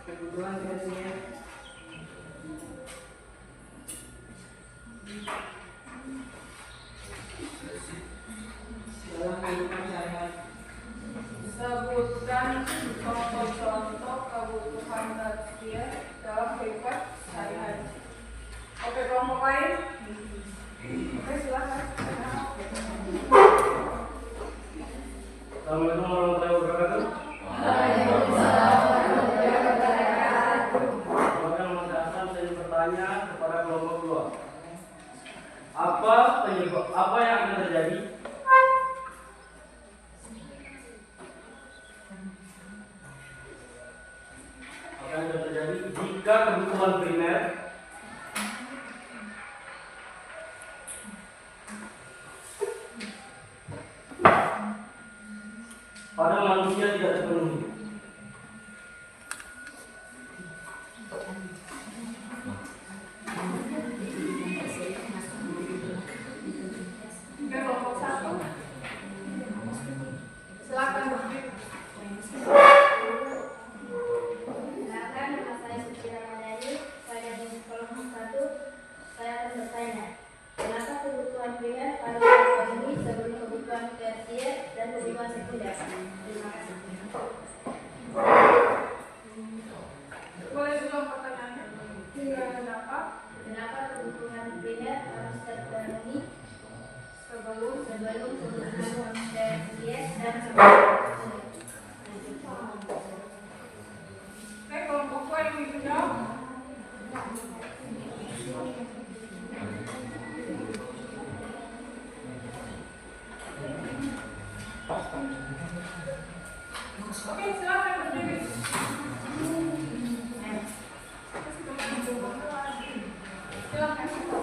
kebutuhan tersier dalam kehidupan sehari-hari. contoh-contoh kebutuhan dasar dalam kehidupan sehari-hari. Oke, kelompok lain? Oke, silakan. Assalamualaikum warahmatullahi wabarakatuh. Saya bertanya kepada kelompok 2. Apa yang akan terjadi jika kebutuhan primer pada manusia tidak terpenuhi? Oke, kelompok 1. Silakan berdiri. Silakan, nama saya Suci Ramadhani. Pada kelompok 1, saya akan bertanya, kenapa kebutuhan primer harus terpenuhi sebelum kebutuhan tersier dan kebutuhan sekunder? Terima kasih. Boleh diulang pertanyaannya? Kenapa? Kenapa kebutuhan primer harus terpenuhi sebelum kebutuhan tersier dan sekunder? Oke, kelompok 2 yang dijawab. Oke, silakan berdiri. Silakan. Oke, silakan berdiri. Oke, silakan.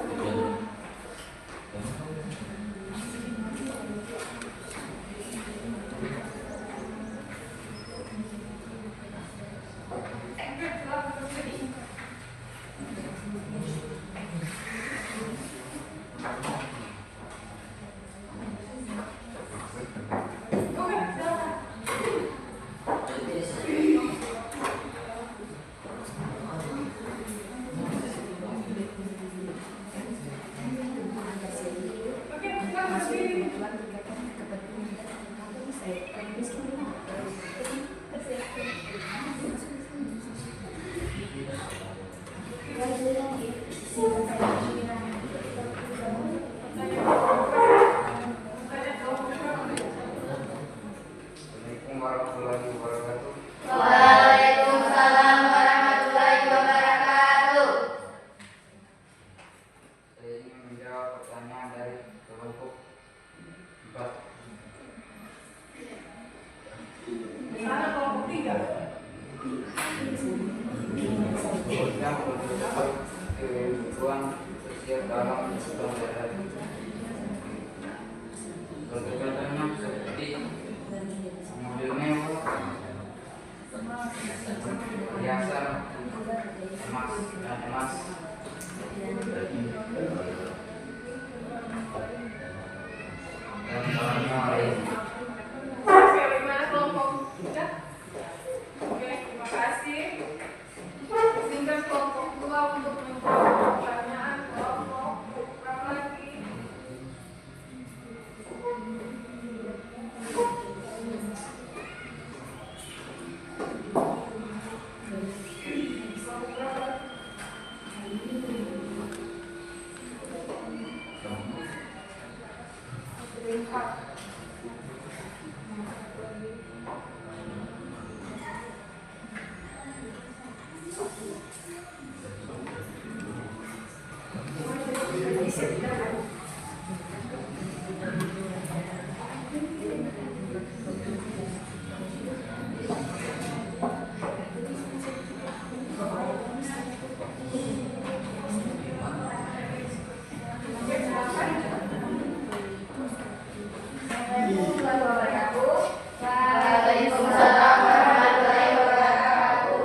Oke, silakan berdiri. Assalamualaikum warahmatullahi wabarakatuh. Waalaikumsalam warahmatullahi wabarakatuh. Saya ingin menjawab pertanyaan dari kelompok 4. Sana kelompok 3. Yang menunjukkan kebutuhan sosial dalam sehari-hari. Contohnya seperti mobil mewah, perhiasan, emas, dan barang lain. Oke, bagaimana kelompok 3? Oke, terima kasih. Izinkan kelompok 2 untuk menjawab pertanyaan kelompok berapa lagi? Kelompok berapa? Empat. Waalaikumsalam warahmatullahi wabarakatuh.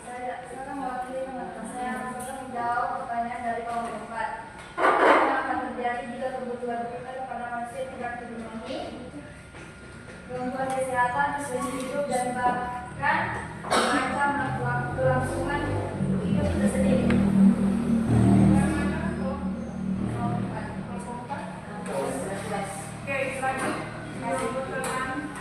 Saya mewakili teman-teman saya akan menjawab pertanyaan dari kelompok 4. Apa yang akan terjadi jika kebutuhan primer pada manusia tidak terpenuhi? Gangguan kesehatan, kesulitan hidup, dan bahkan mengancam kelangsungan hidup itu sendiri. Oke, lanjut. Kasih pertanyaan.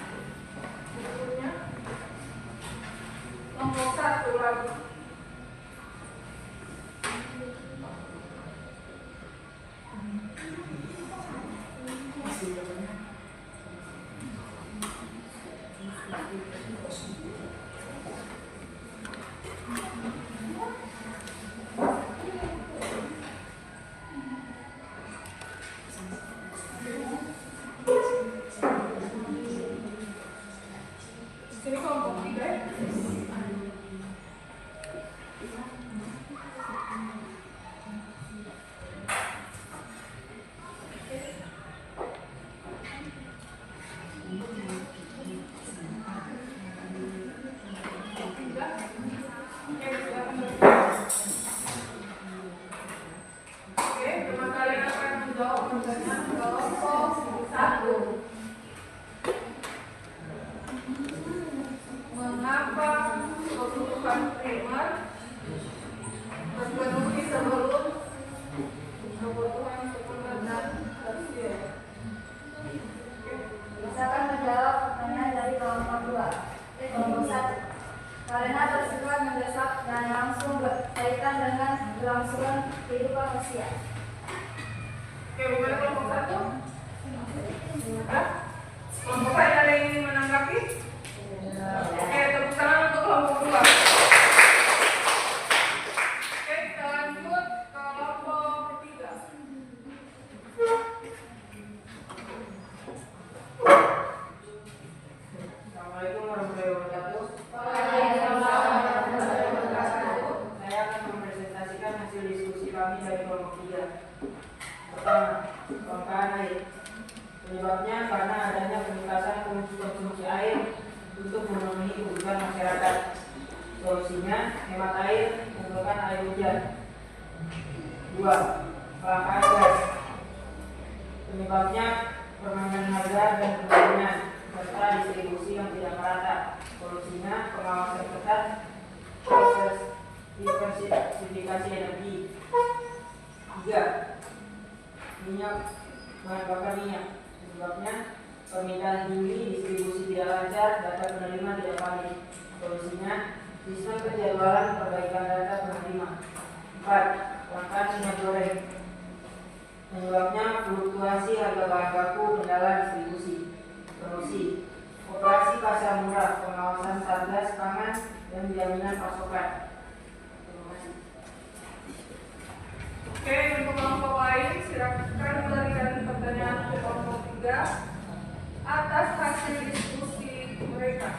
kelangsungan kehidupan manusia. Oke, bagaimana kelompok 1? Hah? Kelompok lain ada yang ingin menanggapi? Oke, tepuk tangan untuk kelompok 2. Oke, kita lanjut ke kelompok 3. Assalamualaikum warahmatullahi wabarakatuh. Saya akan mempresentasikan hasil diskusi kami dari kelompok 3. Pertama, kelangkaan air. Penyebabnya karena adanya peningkatan konsumsi air untuk memenuhi kebutuhan masyarakat. Solusinya, hemat air, kumpulkan air hujan. 2. Kelangkaan gas. Penyebabnya permainan harga dan perdagangan serta distribusi yang tidak merata. Solusinya, pengawasan ketat, proses diversifikasi energi. 3. Minyak, bahan bakar minyak. Penyebabnya permintaan tinggi, distribusi tidak lancar, data penerima tidak valid. Solusinya, sistem penjadwalan perbaikan data penerima. 4. Kelangkaan minyak goreng. Penyebabnya fluktuasi harga bahan baku, kendala distribusi. Solusi, operasi pasar murah, pengawasan satgas pangan dan jaminan pasokan. Terima kasih. Oke, untuk kelompok lain silakan memberikan pertanyaan ke kelompok 3 atas hasil diskusi mereka.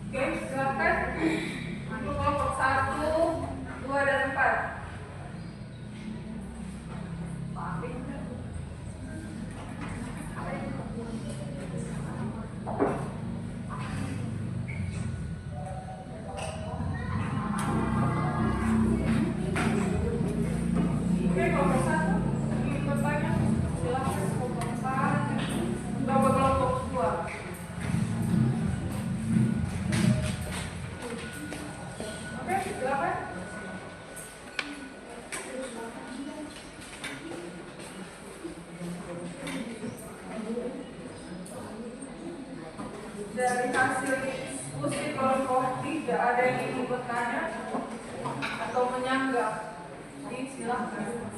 Oke, silakan untuk kelompok 1, 2, dan 4. Oke, kelompok 1 ingin bertanya, silakan kelompok 4, kelompok 2. Oke, silakan. Dari hasil diskusi kelompok 3 ada yang ingin bertanya atau menyanggah? Silakan.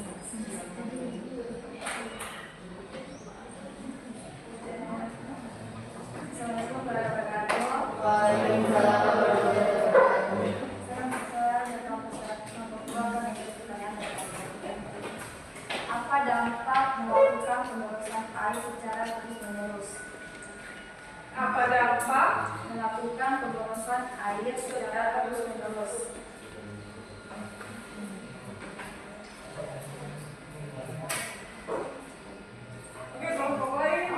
Assalamualaikum warahmatullahi wabarakatuh. Waalaikumsalam warahmatullahi wabarakatuh. Apa dampak melakukan pemborosan air secara terus-menerus? Apa dampak? Melakukan pemborosan air secara terus-menerus. Oke, kelompok lain.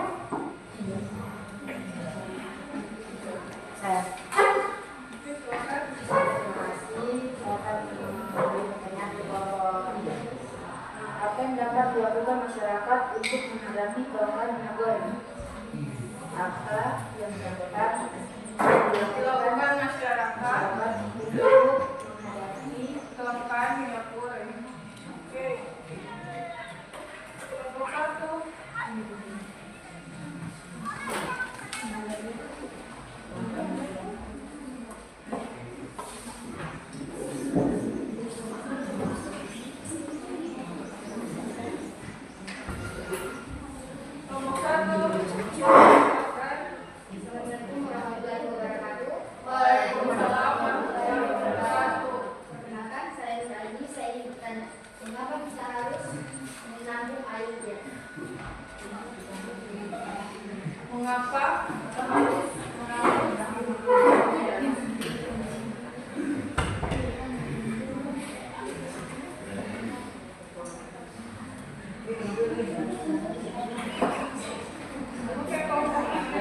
Saya Oke, silakan. terima kasih. Saya akan memberi pertanyaan ke kelompok 3. Apa yang dapat dilakukan masyarakat untuk menghadapi kelangkaan minyak goreng? Apa yang dapat Dilakukan masyarakat untuk menghadapi kelangkaan minyak goreng. Oke. Kelompok 1. Kelompok 1. Silakan. Assalamualaikum warahmatullahi wabarakatuh. Waalaikumsalam warahmatullahi wabarakatuh. Perkenalkan, saya Nurani. Saya ingin bertanya, mengapa kita harus menampung air hujan? Mengapa kita harus menampung air hujan? Oke, kelompok 3.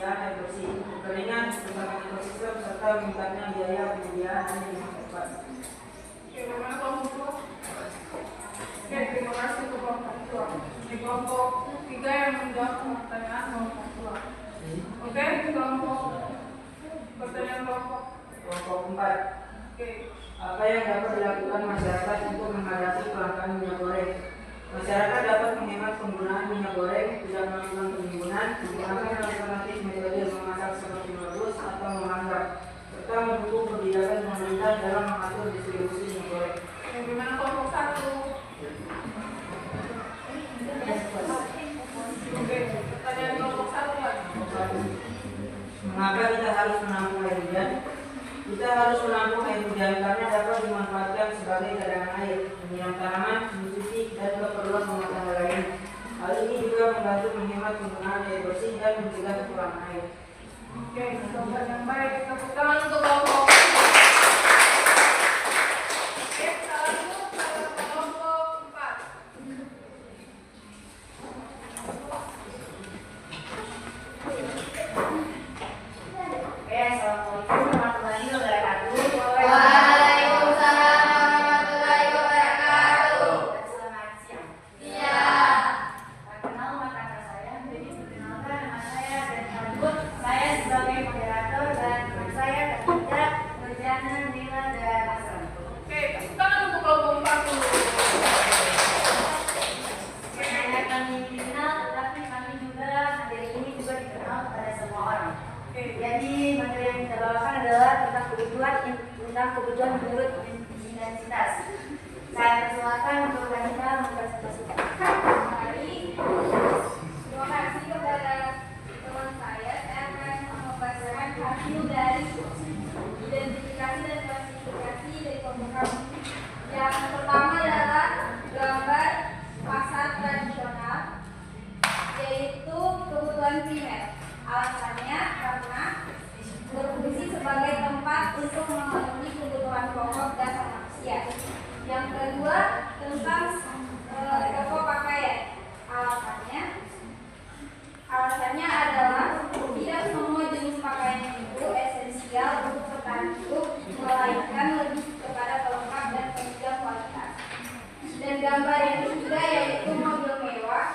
ketersediaan air bersih, kekeringan, kerusakan ekosistem, serta meningkatnya biaya penyediaan air di masa depan. Oke, bagaimana kelompok 2? Oke, terima kasih untuk kelompok 2. Di kelompok 3 yang menjawab pertanyaan kelompok 2. Oke, kelompok pertanyaan kelompok. Kelompok 4. Oke. Apa yang dapat dilakukan masyarakat untuk menghadapi kelangkaan minyak goreng? Masyarakat dapat menghemat penggunaan minyak goreng, tidak melakukan penimbunan, menggunakan alternatif metode memasak seperti merebus atau memanggang, serta mendukung kebijakan pemerintah dalam mengatur distribusi minyak goreng. Bagaimana kelompok 1? Oke, pertanyaan kelompok 1 Pak. Mengapa kita harus menampung air hujan? Kita harus menampung air hujan karena dapat dimanfaatkan sebagai cadangan air, menyiram tanaman, mencuci, dan keperluan rumah tangga lain. Hal ini juga membantu menghemat penggunaan air bersih dan mencegah kekurangan air. Oke, jawaban yang baik. Tepuk tangan untuk kelompok. Oke, salam kelompok 4. Oke, assalamualaikum warahmatullahi wabarakatuh. Waalaikumsalam warahmatullahi wabarakatuh. Selamat siang. Iya. Perkenalkan nama saya, jadi perkenalkan nama saya dan Albut. Saya sebagai moderator dan teman saya ketiga Nurjana Nila dan Asram. Oke, tepuk tangan untuk kelompok 4 dulu. Hanya kami dikenal, tetapi kami juga materi ini juga dikenal kepada semua orang. Oke, Jadi materi yang kita bawakan adalah tentang kebutuhan menurut intensitas. Saya persilakan untuk Wanita mempresentasikan. Mari. Terima kasih kepada teman saya akan membacakan hasil dari identifikasi dan klasifikasi dari kelompok kami. Yang pertama adalah gambar pasar tradisional, yaitu kebutuhan primer. Alasannya karena berfungsi sebagai tempat untuk memenuhi kebutuhan pokok dasar manusia. Yang kedua tentang toko pakaian. Alasannya adalah tidak semua jenis pakaian itu esensial untuk bertahan hidup, melainkan lebih kepada pelengkap dan penunjang kualitas. Dan gambar yang ketiga yaitu mobil mewah.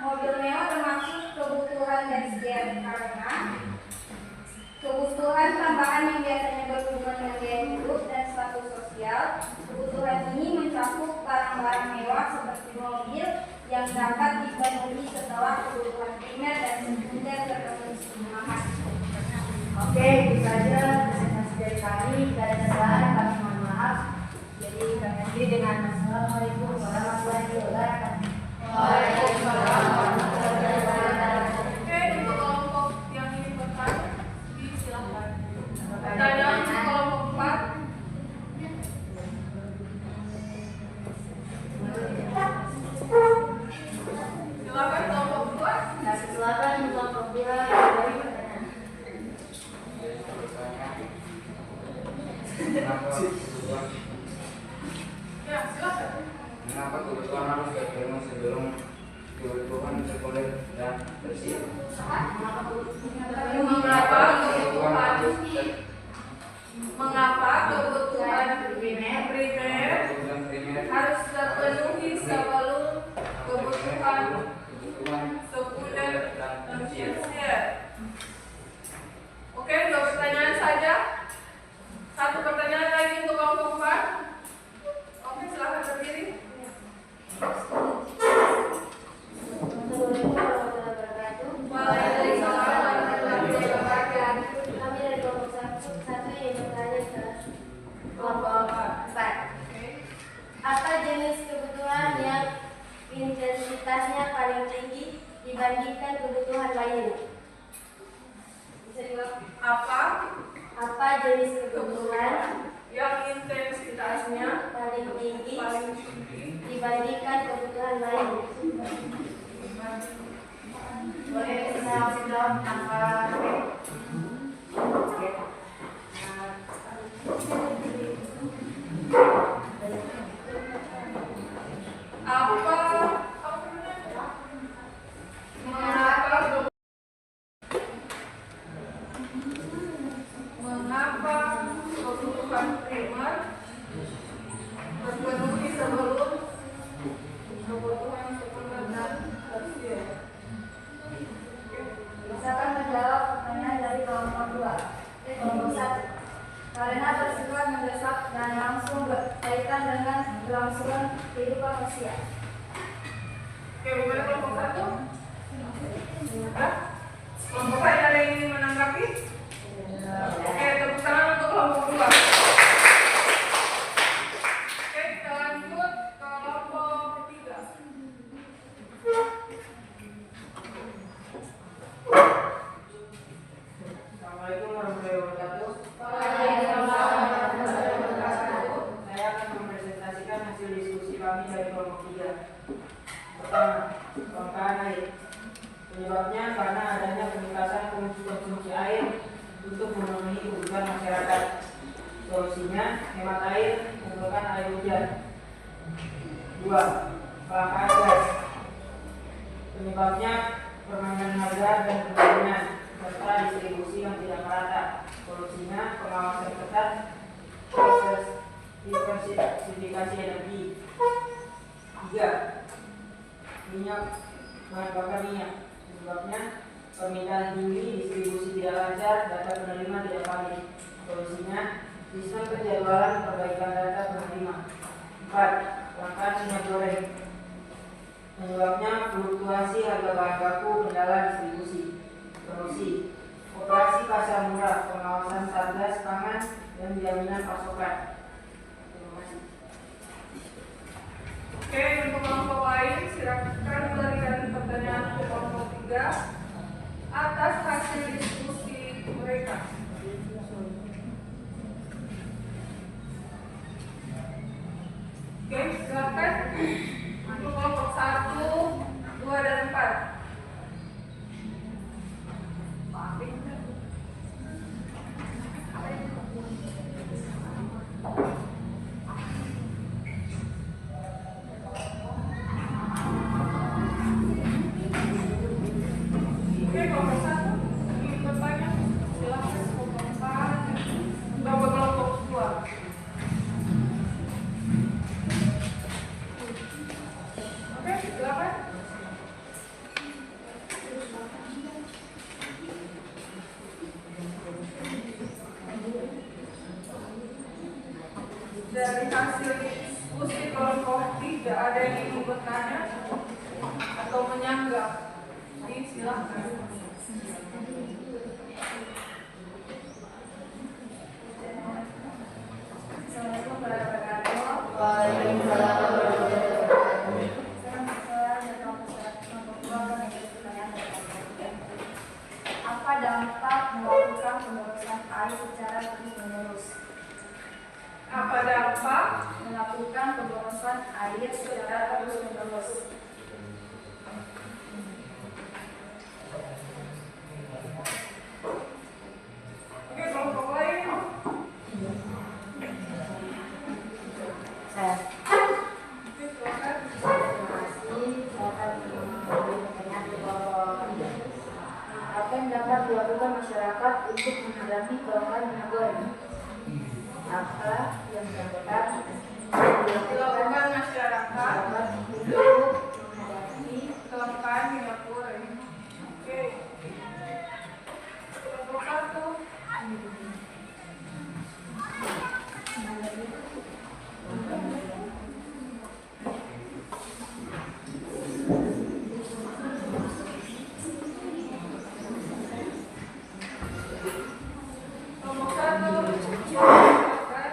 Mobil mewah termasuk kebutuhan tersier karena kebutuhan tambahan yang biasanya berhubungan dengan gaya hidup dan status sosial. Kebutuhan ini mencakup barang-barang mewah seperti mobil yang dapat dipenuhi setelah kebutuhan primer dan sekunder terpenuhi semuanya. Oke, itu saja presentasi dari kami. Jika ada kesalahan, kami mohon maaf. Jadi kami akhiri dengan Assalamualaikum warahmatullahi wabarakatuh. Waalaikumsalam warahmatullahi wabarakatuh. Oke, untuk kelompok yang ini bertanya, silakan. Pertanyaan untuk kelompok 4. Silakan kelompok 2. Nah, silakan kelompok 2 dari pertanyaan. Ya, silakan. Mengapa kebutuhan harus terpenuhi sebelum kebutuhan sekunder dan tersier? Mengapa kebutuhan primer Kebutuhan primer harus terpenuhi sebelum kebutuhan kebutuhan sekunder dan dan tersier. tersier? Oke, 2 pertanyaan saja. 1 pertanyaan lagi untuk kelompok 4. Oke, silakan berdiri. Assalamualaikum warahmatullahi wabarakatuh. Waalaikumsalam warahmatullahi wabarakatuh. Kami dari kelompok satu yang bertanya ke kelompok 4. Oke. Apa jenis kebutuhan yang intensitasnya paling tinggi dibandingkan kebutuhan lainnya? Bisa dijawab. Apa jenis kebutuhan Yang intensitasnya paling tinggi paling tinggi dibandingkan kebutuhan lainnya? Boleh kita jawab tanpa kehidupan manusia. Oke, bagaimana kelompok 1? Hah? Kelompok lain ada yang ingin menanggapi? Oke, tepuk tangan untuk kelompok 2. Oke, kita lanjut ke kelompok 3. Assalamualaikum warahmatullahi wabarakatuh. Saya akan mempresentasikan hasil diskusi kami dari kelompok 3. Pertama, kelangkaan air. Penyebabnya karena adanya peningkatan konsumsi air untuk memenuhi kebutuhan masyarakat. Solusinya, hemat air, menggunakan air hujan. 2. Kelangkaan gas. Penyebabnya permainan harga dan perdagangan serta distribusi yang tidak merata. Solusinya, pengawasan ketat, proses diversifikasi energi. 3. Minyak, bahan bakar minyak. Penyebabnya permintaan tinggi, distribusi tidak lancar, data penerima tidak valid. Solusinya, sistem penjadwalan perbaikan data penerima. 4. Kelangkaan minyak goreng. Penyebabnya fluktuasi harga bahan baku, kendala distribusi. Solusi, operasi pasar murah, pengawasan satgas pangan dan jaminan pasokan. Terima kasih. Oke, untuk kelompok lain silakan memberikan pertanyaan ke kelompok 3 atas hasil diskusi mereka. Oke, silakan untuk kelompok 1, 2, dan 4. Oke, kelompok 1 ingin bertanya, silakan. Kelompok 4, kelompok 2. Oke, silakan. Dari hasil diskusi kelompok 3 ada yang ingin bertanya atau menyanggah? Silakan. Assalamualaikum warahmatullahi wabarakatuh. Waalaikumsalam. Apa dampak melakukan pemborosan air secara terus-menerus? Apa dampak? Melakukan pemborosan air secara terus-menerus. Oke, kelompok lain. Saya. Oke, silakan. Terima kasih. Saya akan memberi pertanyaan ke kelompok 3. Apa yang dapat dilakukan masyarakat untuk menghadapi kelangkaan minyak goreng? Apa yang dapat Dilakukan masyarakat untuk menghadapi kelangkaan minyak goreng. Oke. Kelompok 1. Kelompok 1. Silakan.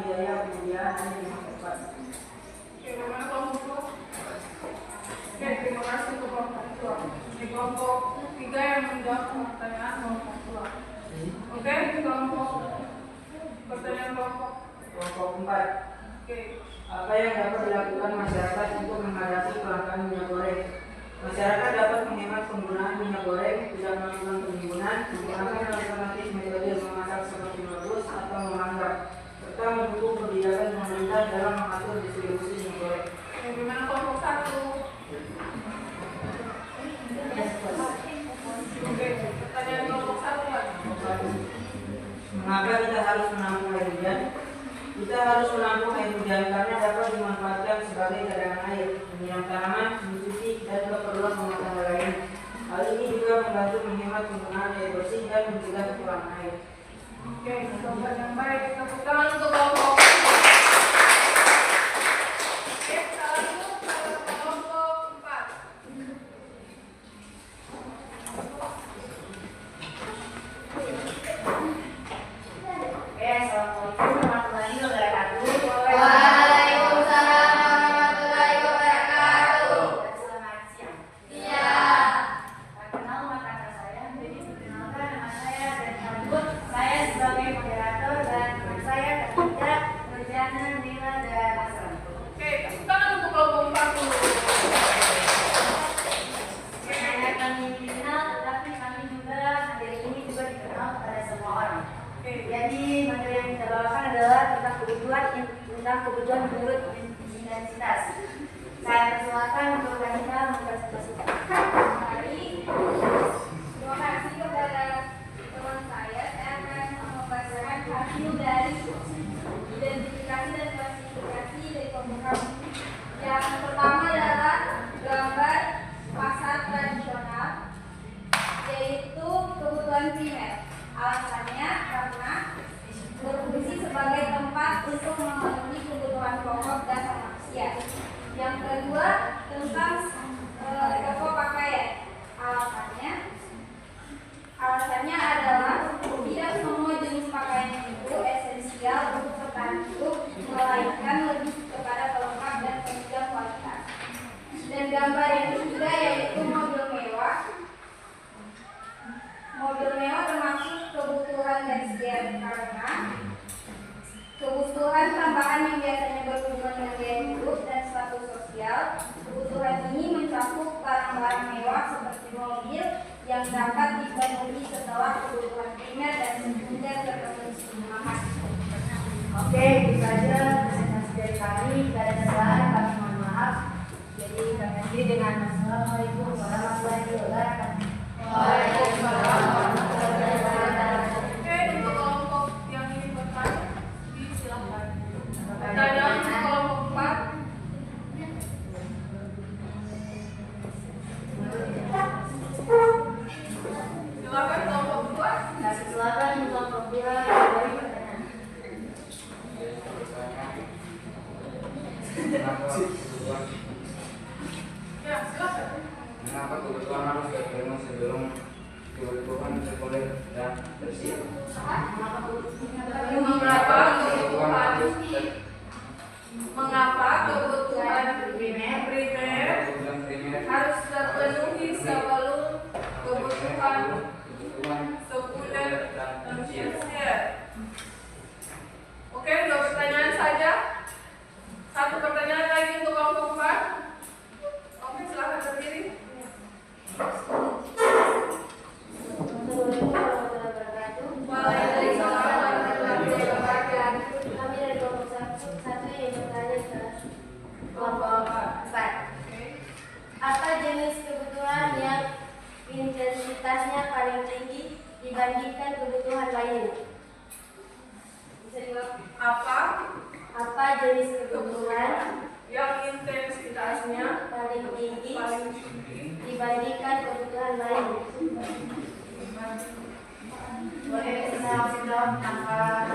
biaya penyediaan hanya di masa depan. Oke, bagaimana kelompok 2? Oke, terima kasih untuk kelompok 2. Di kelompok 3 yang menjawab pertanyaan kelompok 2. Oke, kelompok pertanyaan kelompok. Kelompok 4. Oke. Apa yang dapat dilakukan masyarakat untuk menghadapi kelangkaan minyak goreng? Masyarakat dapat menghemat penggunaan minyak goreng, tidak melakukan penimbunan, menggunakan alternatif metode memasak seperti merebus atau memanggang, serta mendukung kebijakan pemerintah dalam mengatur distribusi minyak goreng. Oke, gimana kelompok 1? Oke, pertanyaan kelompok 1 Pak. Mengapa kita harus menampung air hujan? Kita harus menampung air hujan karena dapat dimanfaatkan sebagai cadangan air, menyiram tanaman, mencuci, dan keperluan rumah tangga lain. Hal ini juga membantu menghemat penggunaan air bersih dan mencegah kekurangan air. Oke, jawaban yang baik. Tepuk tangan untuk kelompok. Oke, kita lanjut ke kelompok 4. Assalamualaikum warahmatullahi wabarakatuh. Waalaikumsalam warahmatullahi wabarakatuh. Selamat siang. Iya. Perkenalkan nama saya. Jadi perkenalkan nama saya dan Albut. Saya sebagai moderator dan teman saya Kak Nurjana Nila dan Asram. Oke, tepuk tangan untuk kelompok 4 dulu. Hanya kami dikenal, tetapi kami juga materi ini juga dikenal kepada semua orang. Oke, Jadi materi yang kita bawakan adalah tentang kebutuhan menurut intensitas. Saya persilakan untuk Kanita mempresentasikan. Mari. Terima kasih kepada teman saya. Saya akan membacakan hasil dari identifikasi dan klasifikasi dari kelompok kami. Yang pertama adalah gambar pasar tradisional, yaitu kebutuhan primer. Alasannya karena berfungsi sebagai tempat untuk memenuhi kebutuhan pokok dasar manusia. Yang kedua tentang toko pakaian. Alasannya adalah tidak semua jenis pakaian itu esensial untuk bertahan hidup, melainkan lebih kepada pelengkap dan penunjang kualitas. Dan gambar yang ketiga yaitu mobil mewah. Mobil mewah termasuk kebutuhan tersier karena kebutuhan tambahan yang biasanya berhubungan dengan gaya hidup dan status sosial. Kebutuhan ini mencakup barang-barang mewah seperti mobil yang dapat dipenuhi setelah kebutuhan primer dan sekunder terpenuhi. Terima kasih. Oke, itu saja presentasi dari kami. Jika ada kesalahan, kami mohon maaf. Jadi kami akhiri dengan Assalamualaikum warahmatullahi wabarakatuh. Waalaikumsalam warahmatullahi wabarakatuh. Oke, untuk kelompok yang ingin bertanya, silakan. Pertanyaan untuk kelompok 4. Silakan kelompok 2. Silakan kelompok 2 dari pertanyaan. Ya, silakan. Mengapa kebutuhan harus terpenuhi sebelum kebutuhan sekunder dan tersier? Mengapa kebutuhan primer harus terpenuhi sebelum kebutuhan sekunder dan tersier? Oke, 2 pertanyaan saja. 1 pertanyaan lagi untuk kelompok 4. Oke, silakan berdiri. Assalamualaikum warahmatullahi wabarakatuh. Waalaikumsalam warahmatullahi wabarakatuh. Kami dari kelompok 1 yang bertanya ke kelompok 4. Apa jenis kebutuhan yang intensitasnya paling tinggi dibandingkan kebutuhan lainnya? Bisa dijawab? Apa jenis kebutuhan Yang intensitasnya paling tinggi paling tinggi dibandingkan kebutuhan lainnya? Boleh saya jawab tanpa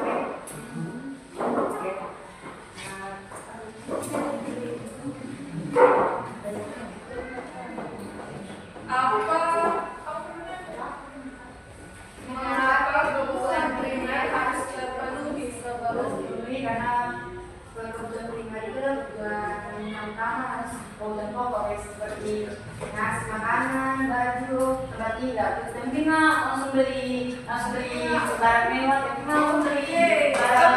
mengapa kebutuhan primer harus terpenuhi sebelum karena kebutuhan primer itu adalah kebutuhan yang utama, harus kebutuhan pokok ya, seperti nasi, makanan, baju, tempat tinggal. Yang penting mah langsung beli barang mewah, yang penting langsung beli barang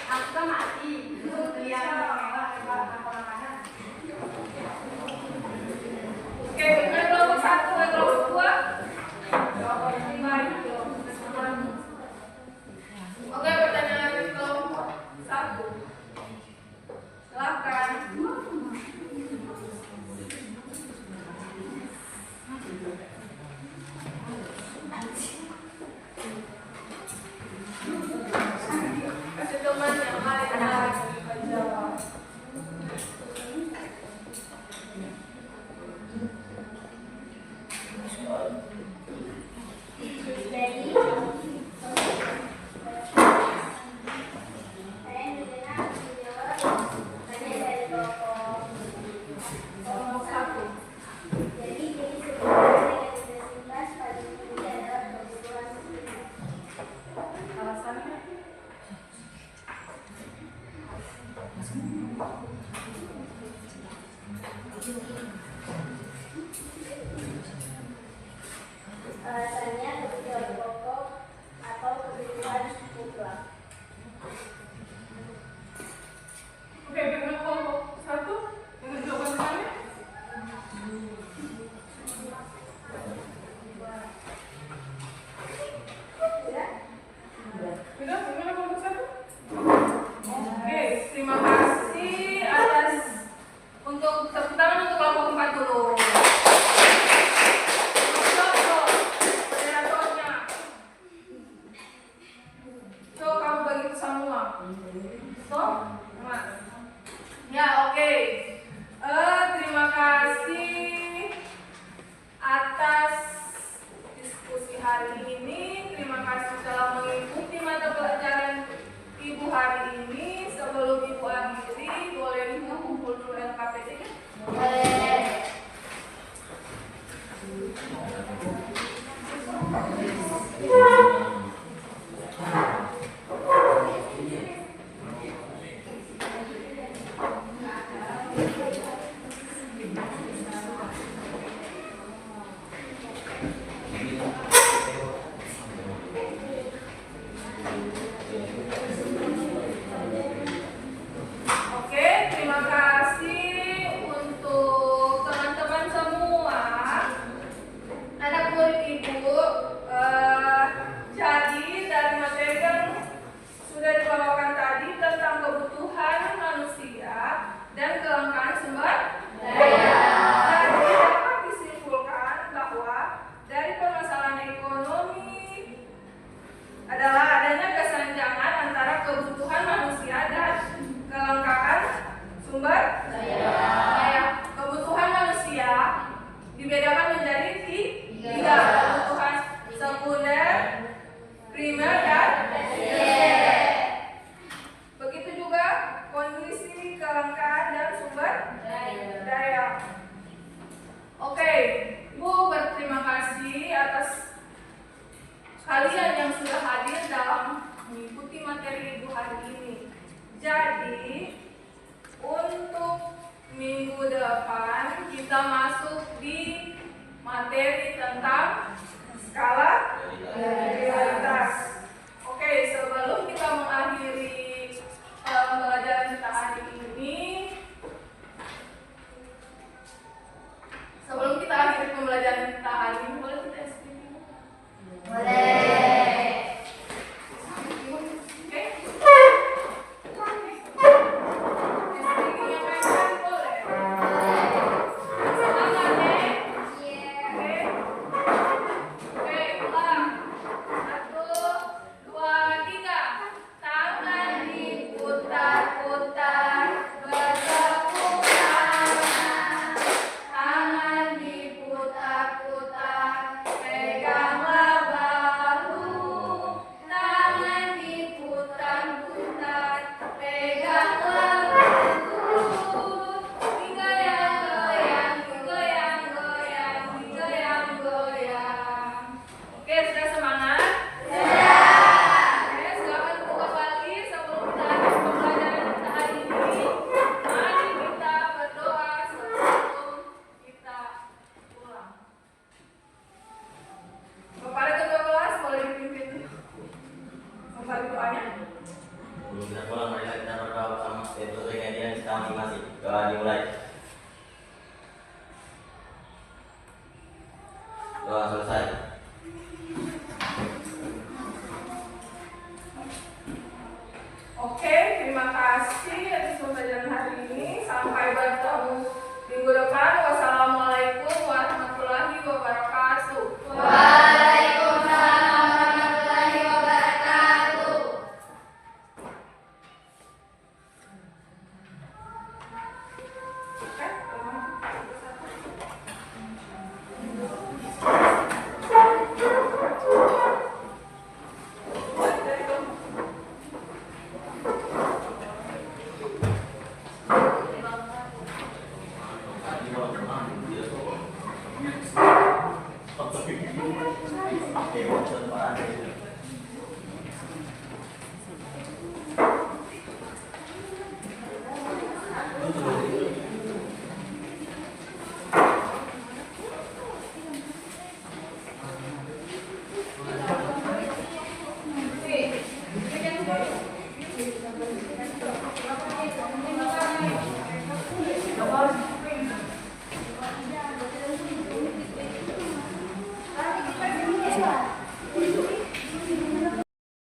aku mati itu beli yang mewah apa makanan. Oke, ini kelompok 1, kelompok 2. Kelompok 5 itu. Oke, pertanyaan kelompok 1. Silakan. Kasih teman yang lain jawab. Jadi, saya mendengar menjawab pertanyaan dari kelompok 1. Jadi sebenarnya negasitas pada ini adalah kebutuhan primer. Alasannya? Alasannya kebutuhan pokok atau kebutuhan mutlak. Oke, dengan kelompok 1 dengan jawaban pertanyaan. Sudah, gimana kelompok 1? Oke, terima kasih atas untuk tepuk tangan untuk kelompok 4 dulu. Moderatornya. So, kamu bagi ke semua. So, Mas. Ya, oke. Terima kasih atas diskusi hari ini. Terima kasih telah mengikuti mata pelajaran Ibu hari ini. Sebelum Ibu akhiri, boleh Ibu kumpul dulu LKPD-nya? Boleh. Oke, terima kasih untuk teman-teman semua. Anak murid Ibu, jadi dari materi yang sudah dibawakan tadi tentang kebutuhan manusia dan kelangkaan sumber daya. Jadi dapat disimpulkan bahwa dari permasalahan ekonomi adalah adanya kesenjangan antara kebutuhan manusia dan kelangkaan sumber daya. Kebutuhan manusia dibedakan menjadi 3, kebutuhan sekunder, primer, dan tersier. Begitu juga kondisi kelangkaan dan sumber daya. Oke, Ibu berterima kasih atas kalian yang sudah hadir dalam terima kasih atas pembelajaran hari ini. Sampai bertemu minggu depan. Wassalamualaikum warahmatullahi wabarakatuh. Waalaikumsalam warahmatullahi wabarakatuh. Oke,